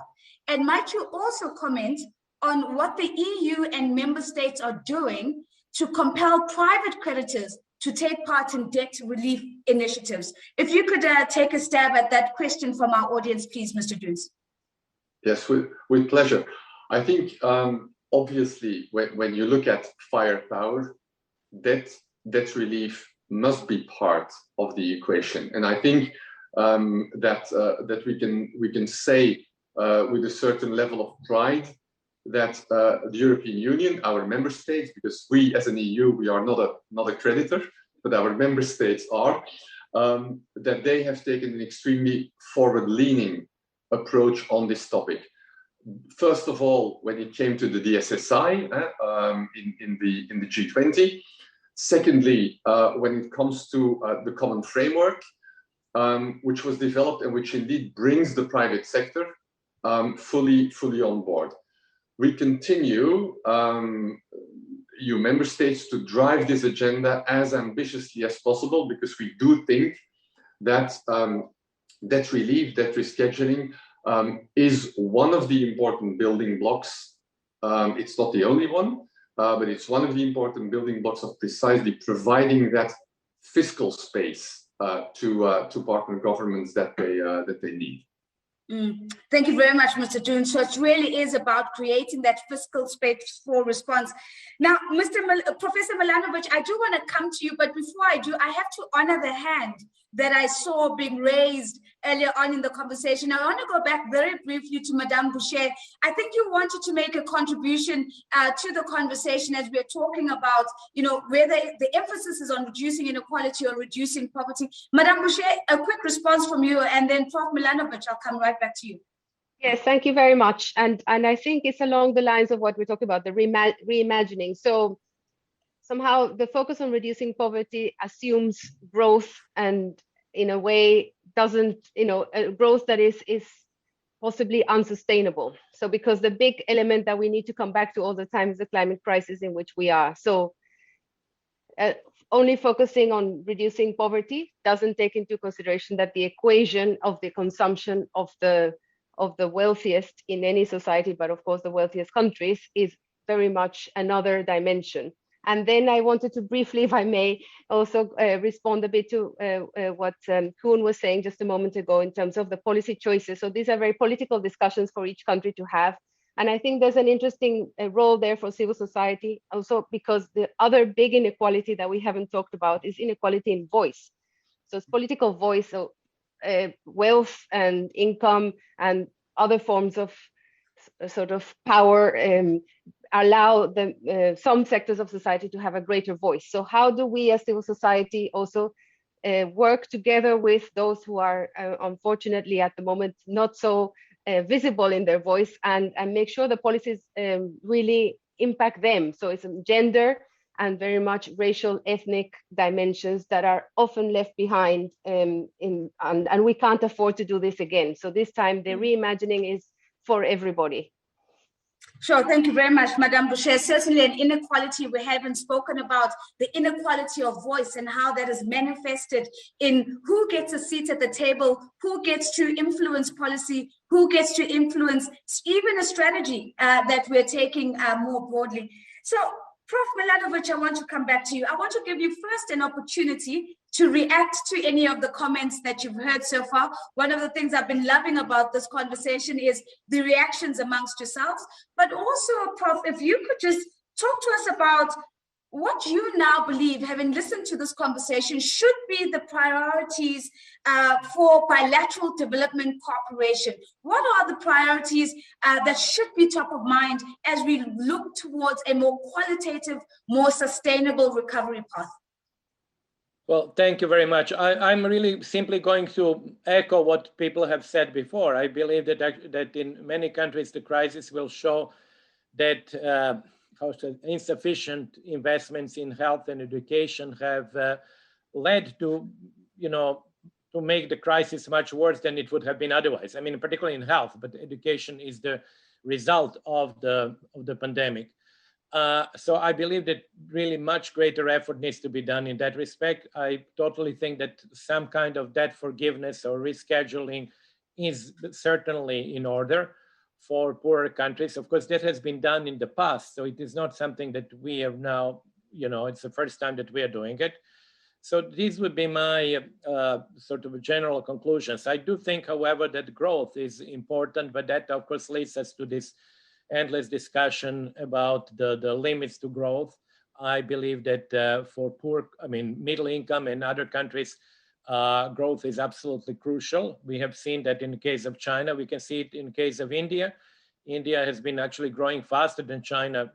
And might you also comment on what the EU and member states are doing to compel private creditors to take part in debt relief initiatives? If you could take a stab at that question from our audience, please, Mr. Dunes. Yes, with pleasure. I think obviously when you look at firepower, debt relief must be part of the equation. And I think that we can say with a certain level of pride that the European Union, our member states, because we as an EU, we are not a creditor, but our member states are, that they have taken an extremely forward-leaning approach on this topic. First of all, when it came to the DSSI in the G20. Secondly, when it comes to the common framework, which was developed and which indeed brings the private sector fully on board. We continue, EU member states, to drive this agenda as ambitiously as possible, because we do think that debt relief, debt rescheduling is one of the important building blocks. It's not the only one, but it's one of the important building blocks of precisely providing that fiscal space to partner governments that they need. Thank you very much, Mr. Dunes. So it really is about creating that fiscal space for response. Now, Professor Milanovic, I do want to come to you, but before I do, I have to honor the hand that I saw being raised earlier on in the conversation. I want to go back very briefly to Madame Boucher. I think you wanted to make a contribution to the conversation as we're talking about, whether the emphasis is on reducing inequality or reducing poverty. Madame Boucher, a quick response from you, and then Prof. Milanovic, I'll come right back to you. Yes, thank you very much. And I think it's along the lines of what we're talking about, the reimagining. So somehow the focus on reducing poverty assumes growth, and in a way doesn't, growth that is possibly unsustainable. So because the big element that we need to come back to all the time is the climate crisis in which we are. So only focusing on reducing poverty doesn't take into consideration that the equation of the consumption of the wealthiest in any society, but of course the wealthiest countries, is very much another dimension. And then I wanted to briefly, if I may, also respond a bit to what Koen was saying just a moment ago in terms of the policy choices. So these are very political discussions for each country to have. And I think there's an interesting role there for civil society also, because the other big inequality that we haven't talked about is inequality in voice. So it's political voice, so wealth and income and other forms of sort of power allow some sectors of society to have a greater voice. So how do we as civil society also work together with those who are unfortunately at the moment not so visible in their voice, and make sure the policies really impact them. So it's gender and very much racial, ethnic dimensions that are often left behind, and we can't afford to do this again. So this time the reimagining is for everybody. Sure, thank you very much, Madame Boucher. Certainly an inequality we haven't spoken about, the inequality of voice and how that is manifested in who gets a seat at the table, who gets to influence policy, who gets to influence even a strategy that we're taking more broadly. So, Prof. Milanovic, I want to come back to you. I want to give you first an opportunity to react to any of the comments that you've heard so far. One of the things I've been loving about this conversation is the reactions amongst yourselves, but also, Prof, if you could just talk to us about what you now believe, having listened to this conversation, should be the priorities for bilateral development cooperation. What are the priorities that should be top of mind as we look towards a more qualitative, more sustainable recovery path? Well, thank you very much. I'm really simply going to echo what people have said before. I believe that in many countries, the crisis will show that insufficient investments in health and education have led to, to make the crisis much worse than it would have been otherwise. I mean, particularly in health, but education is the result of the pandemic. So I believe that really much greater effort needs to be done in that respect. I totally think that some kind of debt forgiveness or rescheduling is certainly in order for poorer countries. Of course, that has been done in the past, so it is not something that we have now, it's the first time that we are doing it. So these would be my sort of general conclusions. I do think, however, that growth is important, but that of course leads us to this endless discussion about the limits to growth. I believe that for middle income and other countries, growth is absolutely crucial. We have seen that in the case of China. We can see it in the case of India. India has been actually growing faster than China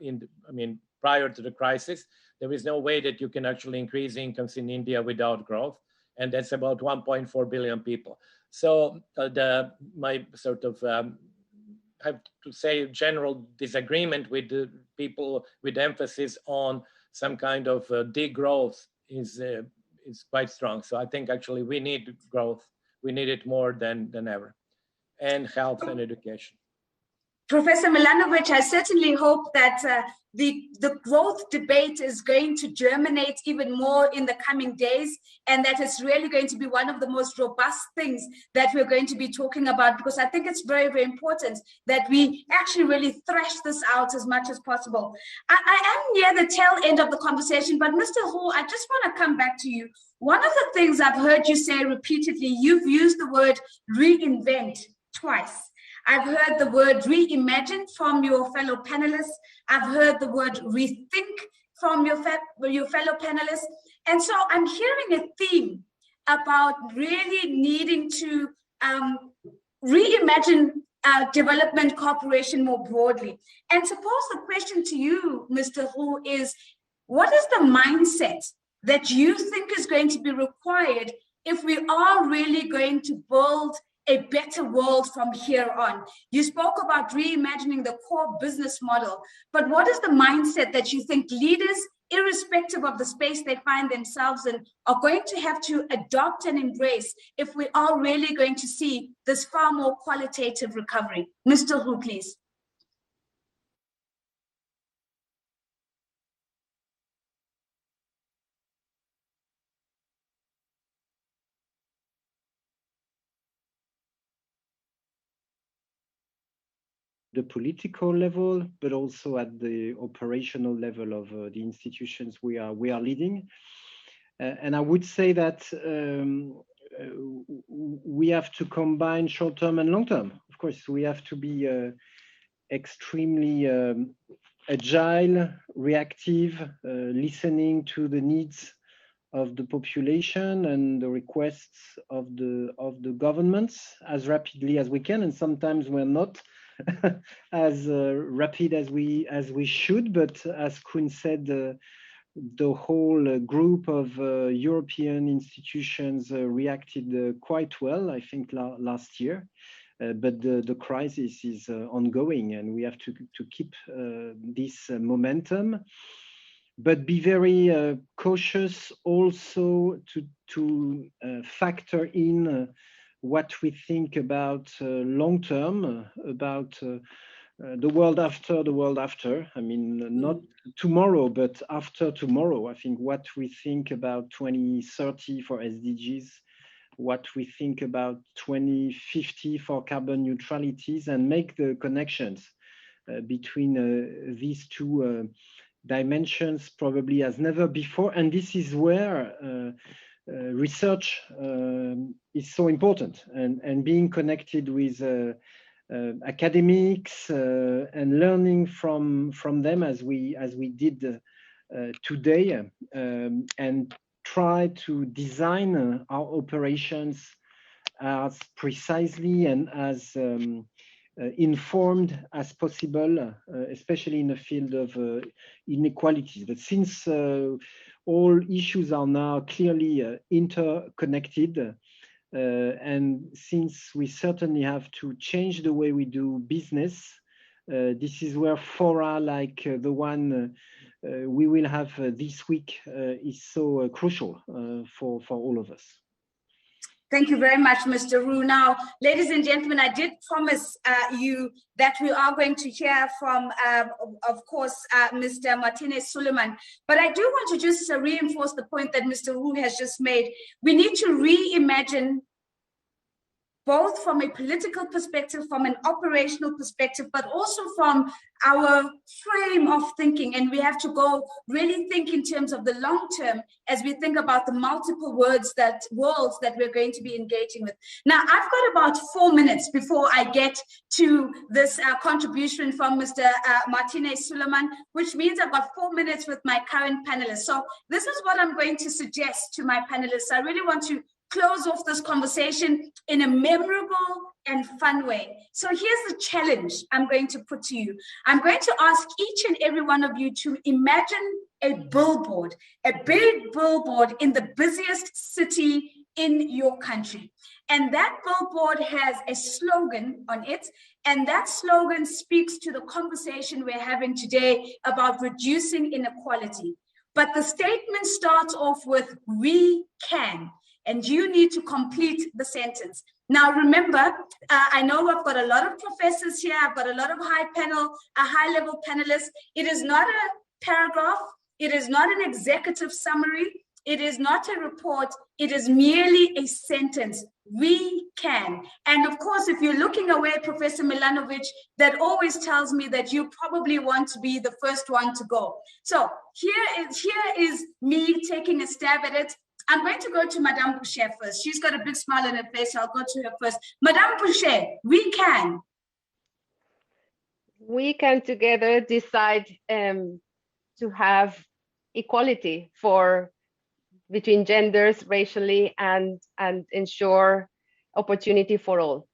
prior to the crisis. There is no way that you can actually increase incomes in India without growth. And that's about 1.4 billion people. So my sort of, have to say general disagreement with the people with emphasis on some kind of degrowth is quite strong. So I think actually we need growth. We need it more than ever, and health and education. Professor Milanovic, I certainly hope that the growth debate is going to germinate even more in the coming days, and that it's really going to be one of the most robust things that we're going to be talking about, because I think it's very, very important that we actually really thrash this out as much as possible. I am near the tail end of the conversation, but Mr. Hall, I just want to come back to you. One of the things I've heard you say repeatedly, you've used the word reinvent twice. I've heard the word reimagine from your fellow panelists. I've heard the word rethink from your fellow panelists. And so I'm hearing a theme about really needing to reimagine development cooperation more broadly. And suppose the question to you, Mr. Hu, is what is the mindset that you think is going to be required if we are really going to build a better world from here on? You spoke about reimagining the core business model, but what is the mindset that you think leaders, irrespective of the space they find themselves in, are going to have to adopt and embrace if we are really going to see this far more qualitative recovery? Mr. Hu, please. The political level, but also at the operational level of the institutions we are leading. And I would say that we have to combine short-term and long-term. Of course, we have to be extremely agile, reactive, listening to the needs of the population and the requests of the governments as rapidly as we can. And sometimes we're not as rapid as we should, but as Koen said, the whole group of European institutions reacted quite well, I think, last year. but the crisis is ongoing, and we have to keep this momentum, but be very cautious also to factor in what we think about long term, about the world after. I mean, not tomorrow, but after tomorrow. I think what we think about 2030 for SDGs, what we think about 2050 for carbon neutralities, and make the connections between these two dimensions probably as never before. And this is where research is so important, and being connected with academics and learning from them as we did today, and try to design our operations as precisely and as informed as possible, especially in the field of inequalities. But since all issues are now clearly interconnected, and since we certainly have to change the way we do business, this is where fora like the one we will have this week is so crucial for all of us. Thank you very much, Mr. Roux. Now, ladies and gentlemen, I did promise you that we are going to hear from, of course, Mr. Martinez Suleiman. But I do want to just reinforce the point that Mr. Roux has just made. We need to reimagine, both from a political perspective, from an operational perspective, but also from our frame of thinking. And we have to go really think in terms of the long term as we think about the multiple worlds that we're going to be engaging with. Now, I've got about 4 minutes before I get to this contribution from Mr. Martinez Suleiman, which means I've got 4 minutes with my current panelists. So this is what I'm going to suggest to my panelists. I really want to close off this conversation in a memorable and fun way. So here's the challenge I'm going to put to you. I'm going to ask each and every one of you to imagine a billboard, a big billboard in the busiest city in your country. And that billboard has a slogan on it, and that slogan speaks to the conversation we're having today about reducing inequality. But the statement starts off with, "We can." And you need to complete the sentence. Now, remember, I know I've got a lot of professors here. I've got a lot of high-level panelists. It is not a paragraph. It is not an executive summary. It is not a report. It is merely a sentence. We can. And of course, if you're looking away, Professor Milanovic, that always tells me that you probably want to be the first one to go. So here is me taking a stab at it. I'm going to go to Madame Boucher first. She's got a big smile on her face, so I'll go to her first. Madame Boucher, we can. We can together decide to have equality between genders, racially, and ensure opportunity for all.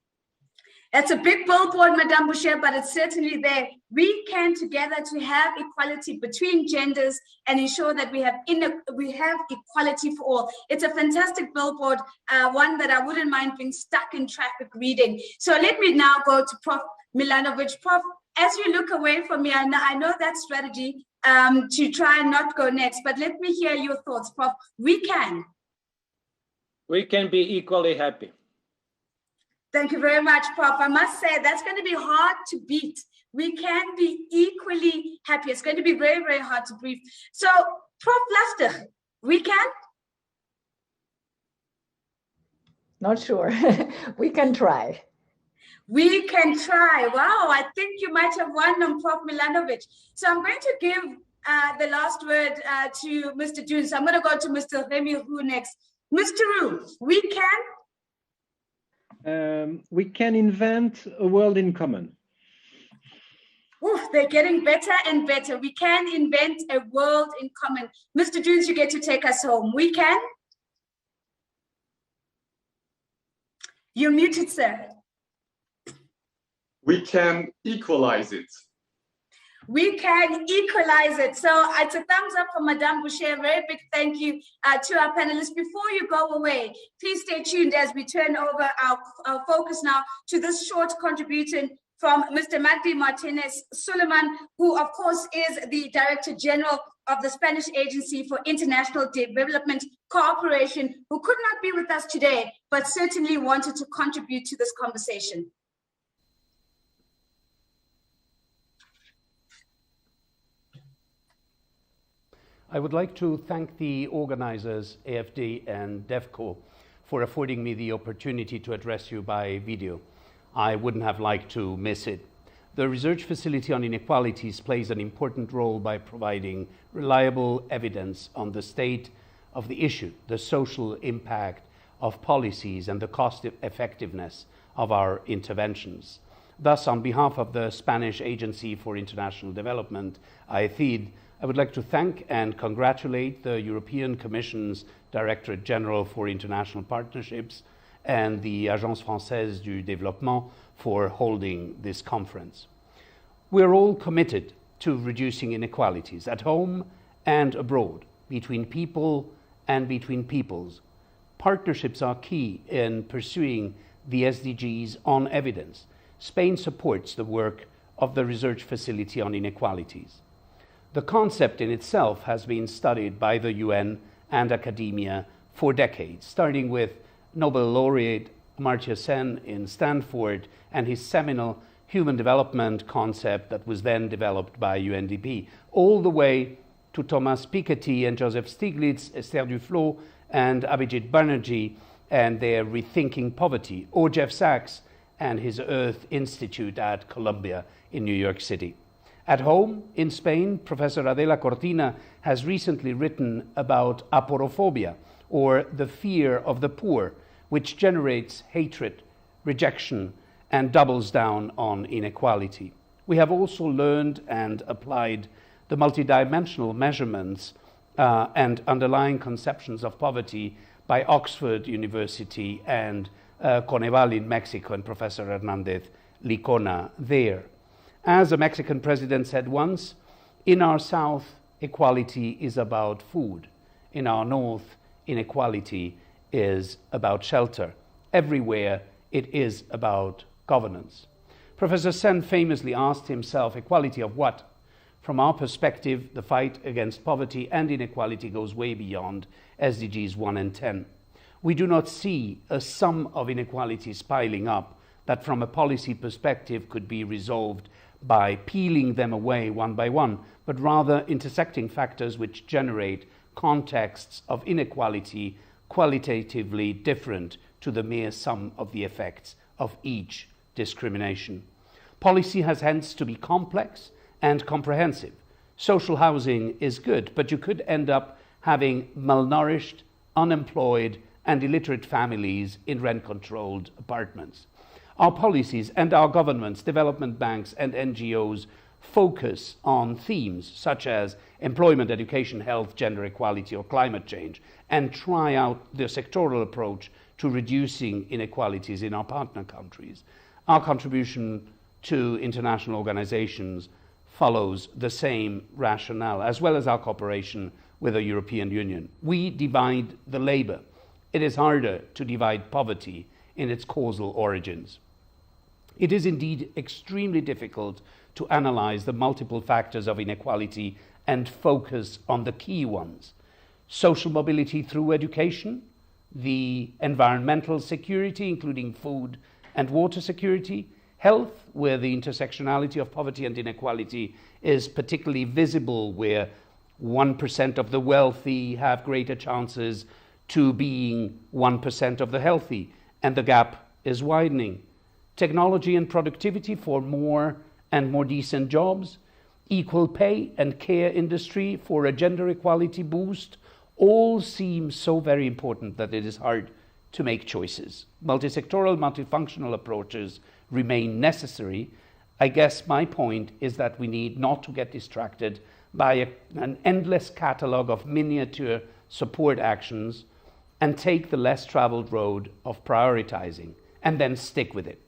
It's a big billboard, Madame Boucher, but it's certainly there. We can together to have equality between genders and ensure that we have equality for all. It's a fantastic billboard, one that I wouldn't mind being stuck in traffic reading. So let me now go to Prof. Milanovic. Prof, as you look away from me, I know that strategy to try and not go next, but let me hear your thoughts, Prof. We can. We can be equally happy. Thank you very much, Prof. I must say that's going to be hard to beat. We can be equally happy. It's going to be very, very hard to beat. So, Prof. Lastig, we can? Not sure. We can try. We can try. Wow, I think you might have won on Prof. Milanovic. So I'm going to give the last word to Mr. Dunes. I'm going to go to Mr. Remy Roux next. Mr. Roux, we can? We can invent a world in common. Oof, they're getting better and better. We can invent a world in common. Mr. Dunes, you get to take us home. We can? You're muted, sir. We can equalize it. We can equalize it. So it's a thumbs up for Madame Boucher. A very big thank you to our panelists. Before you go away, please stay tuned as we turn over our focus now to this short contribution from Mr. Magdi Martinez Suleiman, who of course is the Director General of the Spanish Agency for International Development Cooperation, who could not be with us today, but certainly wanted to contribute to this conversation. I would like to thank the organizers, AFD and DEVCO, for affording me the opportunity to address you by video. I wouldn't have liked to miss it. The Research Facility on Inequalities plays an important role by providing reliable evidence on the state of the issue, the social impact of policies, and the cost effectiveness of our interventions. Thus, on behalf of the Spanish Agency for International Development, AECID, I would like to thank and congratulate the European Commission's Directorate General for International Partnerships and the Agence Française du Développement for holding this conference. We're all committed to reducing inequalities at home and abroad, between people and between peoples. Partnerships are key in pursuing the SDGs on evidence. Spain supports the work of the Research Facility on Inequalities. The concept in itself has been studied by the UN and academia for decades, starting with Nobel laureate Amartya Sen in Stanford and his seminal human development concept that was then developed by UNDP, all the way to Thomas Piketty and Joseph Stiglitz, Esther Duflo and Abhijit Banerjee and their Rethinking Poverty, or Jeff Sachs and his Earth Institute at Columbia in New York City. At home, in Spain, Professor Adela Cortina has recently written about aporophobia, or the fear of the poor, which generates hatred, rejection, and doubles down on inequality. We have also learned and applied the multidimensional measurements and underlying conceptions of poverty by Oxford University and Coneval in Mexico and Professor Hernandez Licona there. As a Mexican president said once, in our south, equality is about food. In our north, inequality is about shelter. Everywhere, it is about governance. Professor Sen famously asked himself, equality of what? From our perspective, the fight against poverty and inequality goes way beyond SDGs 1 and 10. We do not see a sum of inequalities piling up that from a policy perspective could be resolved by peeling them away one by one, but rather intersecting factors which generate contexts of inequality qualitatively different to the mere sum of the effects of each discrimination. Policy has hence to be complex and comprehensive. Social housing is good, but you could end up having malnourished, unemployed, and illiterate families in rent-controlled apartments. Our policies and our governments, development banks, and NGOs focus on themes such as employment, education, health, gender equality, or climate change, and try out the sectoral approach to reducing inequalities in our partner countries. Our contribution to international organizations follows the same rationale, as well as our cooperation with the European Union. We divide the labor. It is harder to divide poverty in its causal origins. It is indeed extremely difficult to analyze the multiple factors of inequality and focus on the key ones. Social mobility through education, the environmental security, including food and water security, health, where the intersectionality of poverty and inequality is particularly visible, where 1% of the wealthy have greater chances to being 1% of the healthy, and the gap is widening. Technology and productivity for more and more decent jobs, equal pay and care industry for a gender equality boost, all seem so very important that it is hard to make choices. Multisectoral, multifunctional approaches remain necessary. I guess my point is that we need not to get distracted by an endless catalog of miniature support actions and take the less traveled road of prioritizing and then stick with it.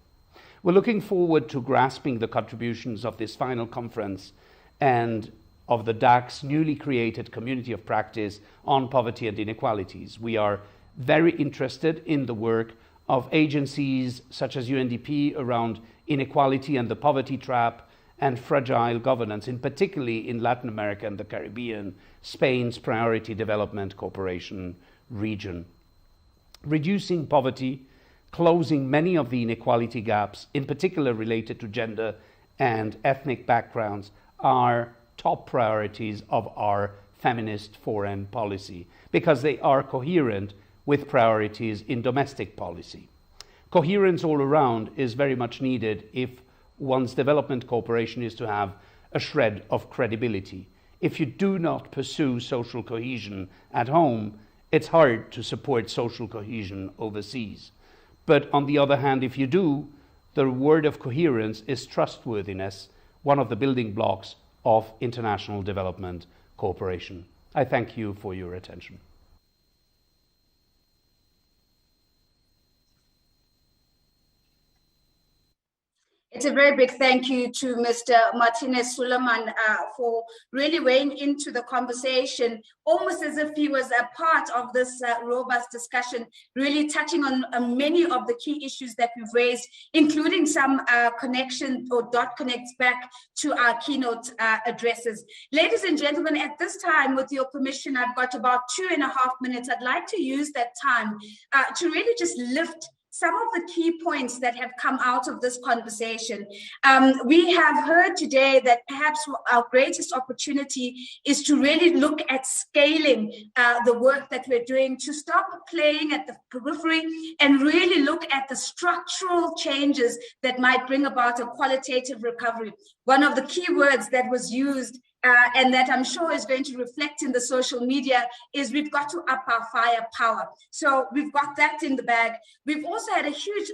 We're looking forward to grasping the contributions of this final conference and of the DAC's newly created Community of Practice on Poverty and Inequalities. We are very interested in the work of agencies such as UNDP around inequality and the poverty trap and fragile governance, in particularly in Latin America and the Caribbean, Spain's Priority Development Cooperation region. Reducing poverty, closing many of the inequality gaps, in particular related to gender and ethnic backgrounds, are top priorities of our feminist foreign policy because they are coherent with priorities in domestic policy. Coherence all around is very much needed if one's development cooperation is to have a shred of credibility. If you do not pursue social cohesion at home, it's hard to support social cohesion overseas. But on the other hand, if you do, the word of coherence is trustworthiness, one of the building blocks of international development cooperation. I thank you for your attention. It's a very big thank you to Mr. Martinez Suleiman for really weighing into the conversation, almost as if he was a part of this robust discussion, really touching on many of the key issues that we've raised, including some connection or dot connects back to our keynote addresses. Ladies and gentlemen, at this time, with your permission, I've got about 2.5 minutes. I'd like to use that time to really just lift some of the key points that have come out of this conversation. We have heard today that perhaps our greatest opportunity is to really look at scaling the work that we're doing, to stop playing at the periphery and really look at the structural changes that might bring about a qualitative recovery. One of the key words that was used and that I'm sure is going to reflect in the social media is we've got to up our firepower. So we've got that in the bag. We've also had a huge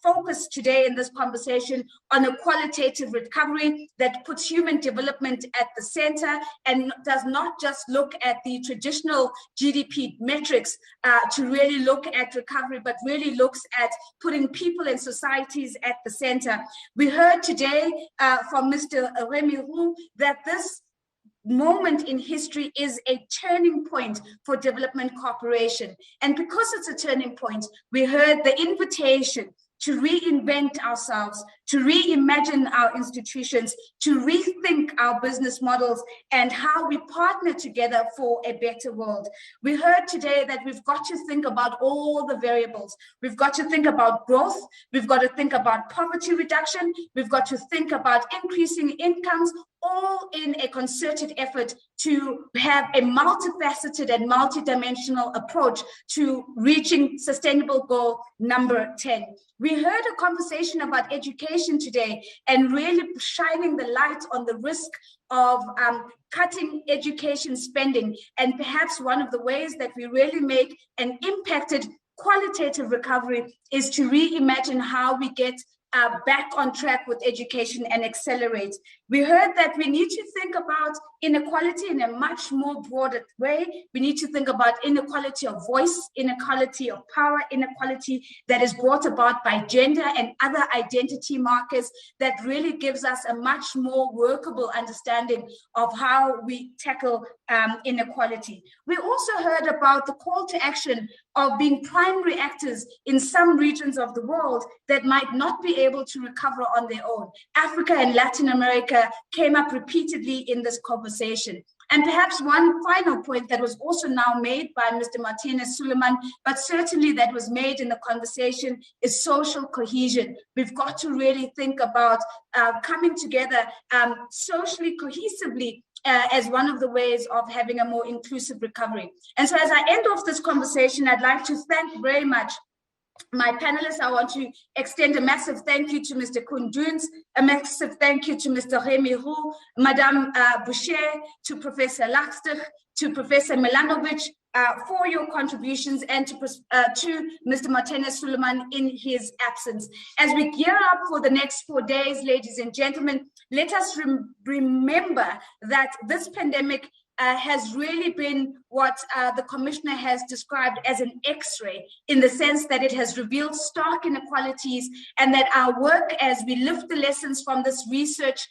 focus today in this conversation on a qualitative recovery that puts human development at the center and does not just look at the traditional GDP metrics to really look at recovery, but really looks at putting people and societies at the center. We heard today from Mr. Remy Roux that this moment in history is a turning point for development cooperation. And because it's a turning point, we heard the invitation to reinvent ourselves, to reimagine our institutions, to rethink our business models and how we partner together for a better world. We heard today that we've got to think about all the variables. We've got to think about growth. We've got to think about poverty reduction. We've got to think about increasing incomes, all in a concerted effort to have a multifaceted and multidimensional approach to reaching sustainable goal number 10. We heard a conversation about education today and really shining the light on the risk of cutting education spending. And perhaps one of the ways that we really make an impacted qualitative recovery is to reimagine how we get back on track with education and accelerate. We heard that we need to think about inequality in a much more broader way. We need to think about inequality of voice, inequality of power, inequality that is brought about by gender and other identity markers that really gives us a much more workable understanding of how we tackle inequality. We also heard about the call to action of being primary actors in some regions of the world that might not be able to recover on their own. Africa and Latin America came up repeatedly in this conversation. And perhaps one final point that was also now made by Mr. Martinez Suleiman, but certainly that was made in the conversation, is social cohesion. We've got to really think about coming together socially cohesively as one of the ways of having a more inclusive recovery. And so as I end off this conversation, I'd like to thank very much my panelists. I want to extend a massive thank you to Mr. Koen Duns, a massive thank you to Mr. Remy Roux, Madame Boucher, to Professor Lakstig, to Professor Milanovic for your contributions, and to Mr. Martinez Suleiman in his absence. As we gear up for the next 4 days, ladies and gentlemen, let us remember that this pandemic has really been what the Commissioner has described as an X-ray, in the sense that it has revealed stark inequalities, and that our work as we lift the lessons from this research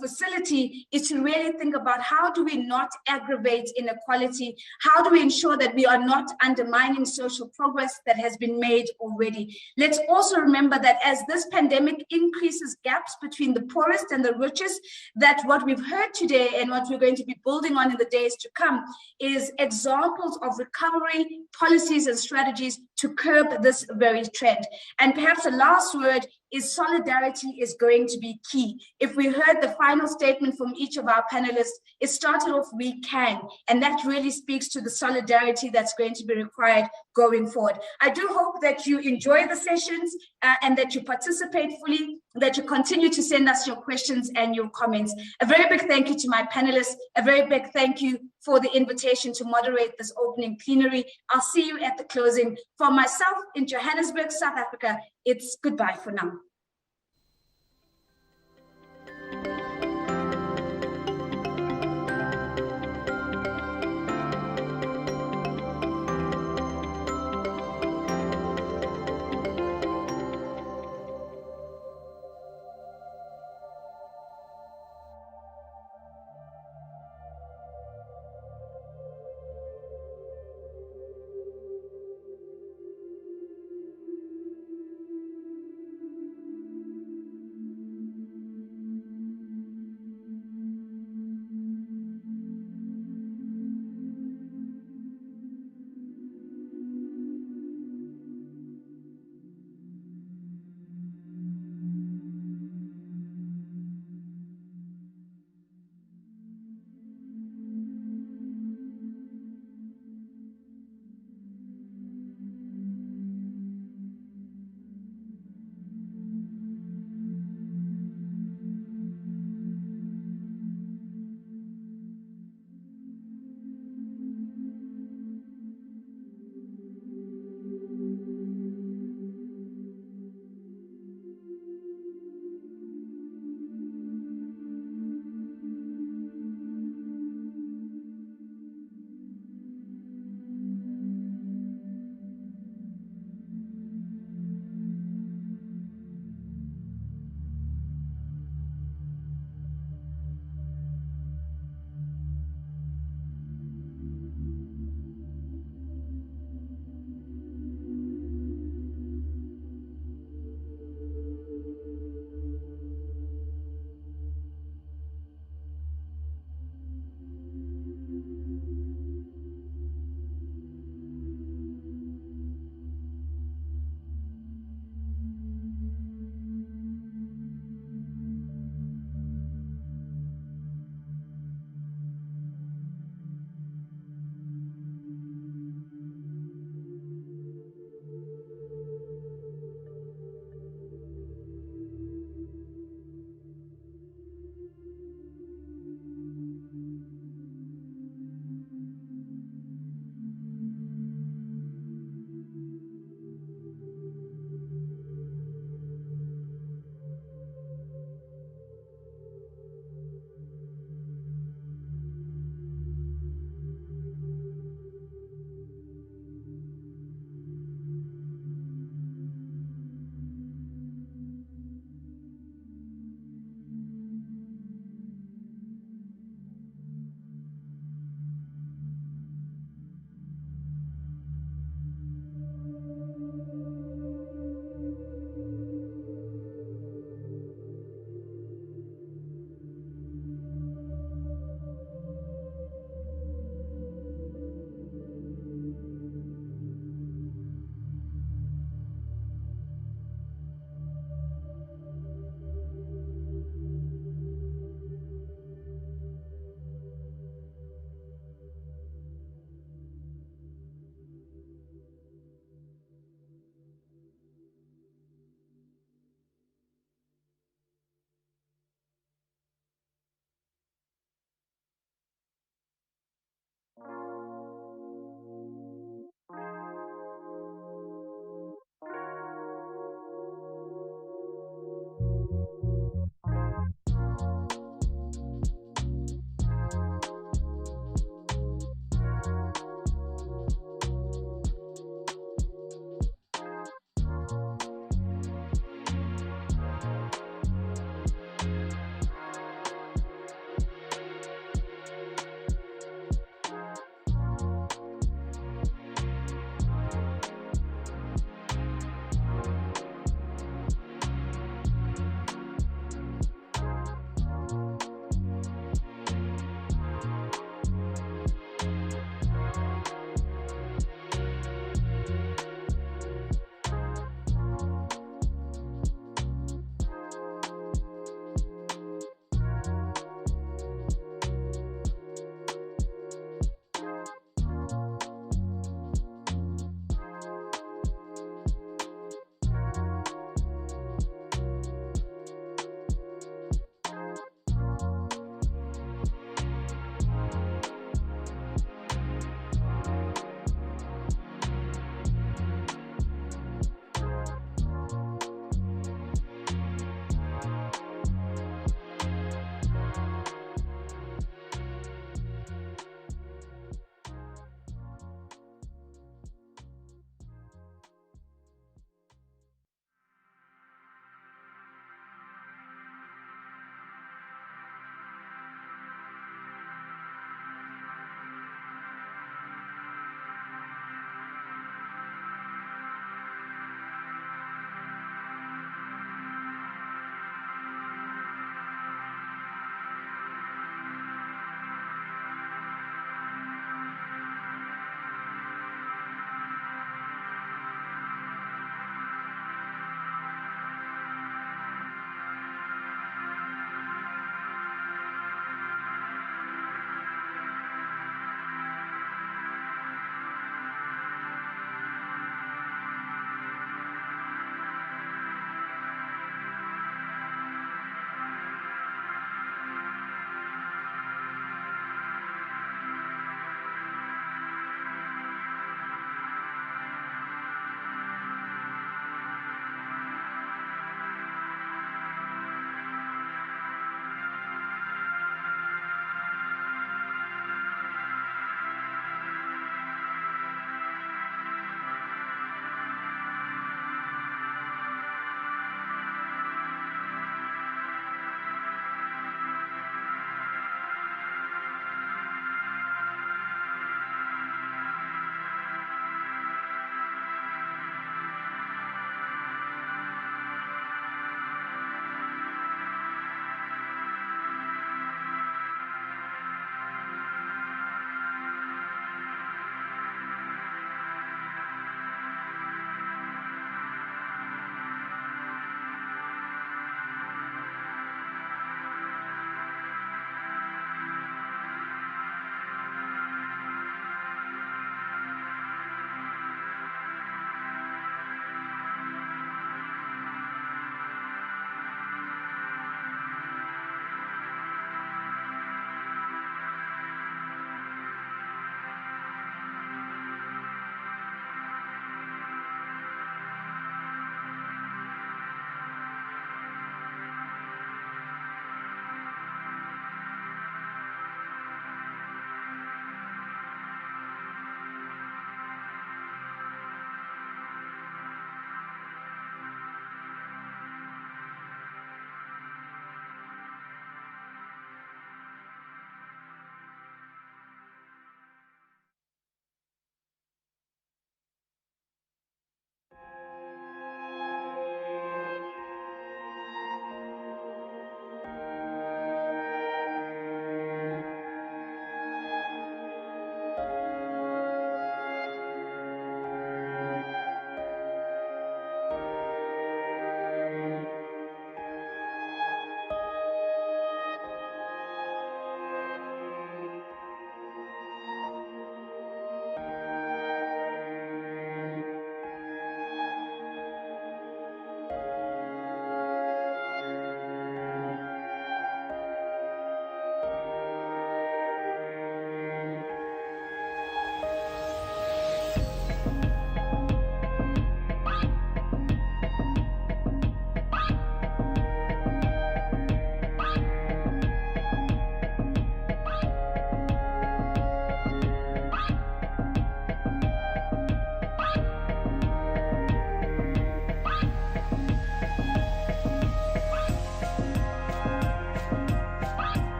facility is to really think about how do we not aggravate inequality? How do we ensure that we are not undermining social progress that has been made already? Let's also remember that as this pandemic increases gaps between the poorest and the richest, that what we've heard today and what we're going to be building on in the days to come is examples of recovery policies and strategies to curb this very trend. And perhaps the last word is solidarity is going to be key. If we heard the final statement from each of our panelists, it started off, we can, and that really speaks to the solidarity that's going to be required going forward. I do hope that you enjoy the sessions and that you participate fully, that you continue to send us your questions and your comments. A very big thank you to my panelists, a very big thank you for the invitation to moderate this opening plenary. I'll see you at the closing. For myself in Johannesburg, South Africa, it's goodbye for now.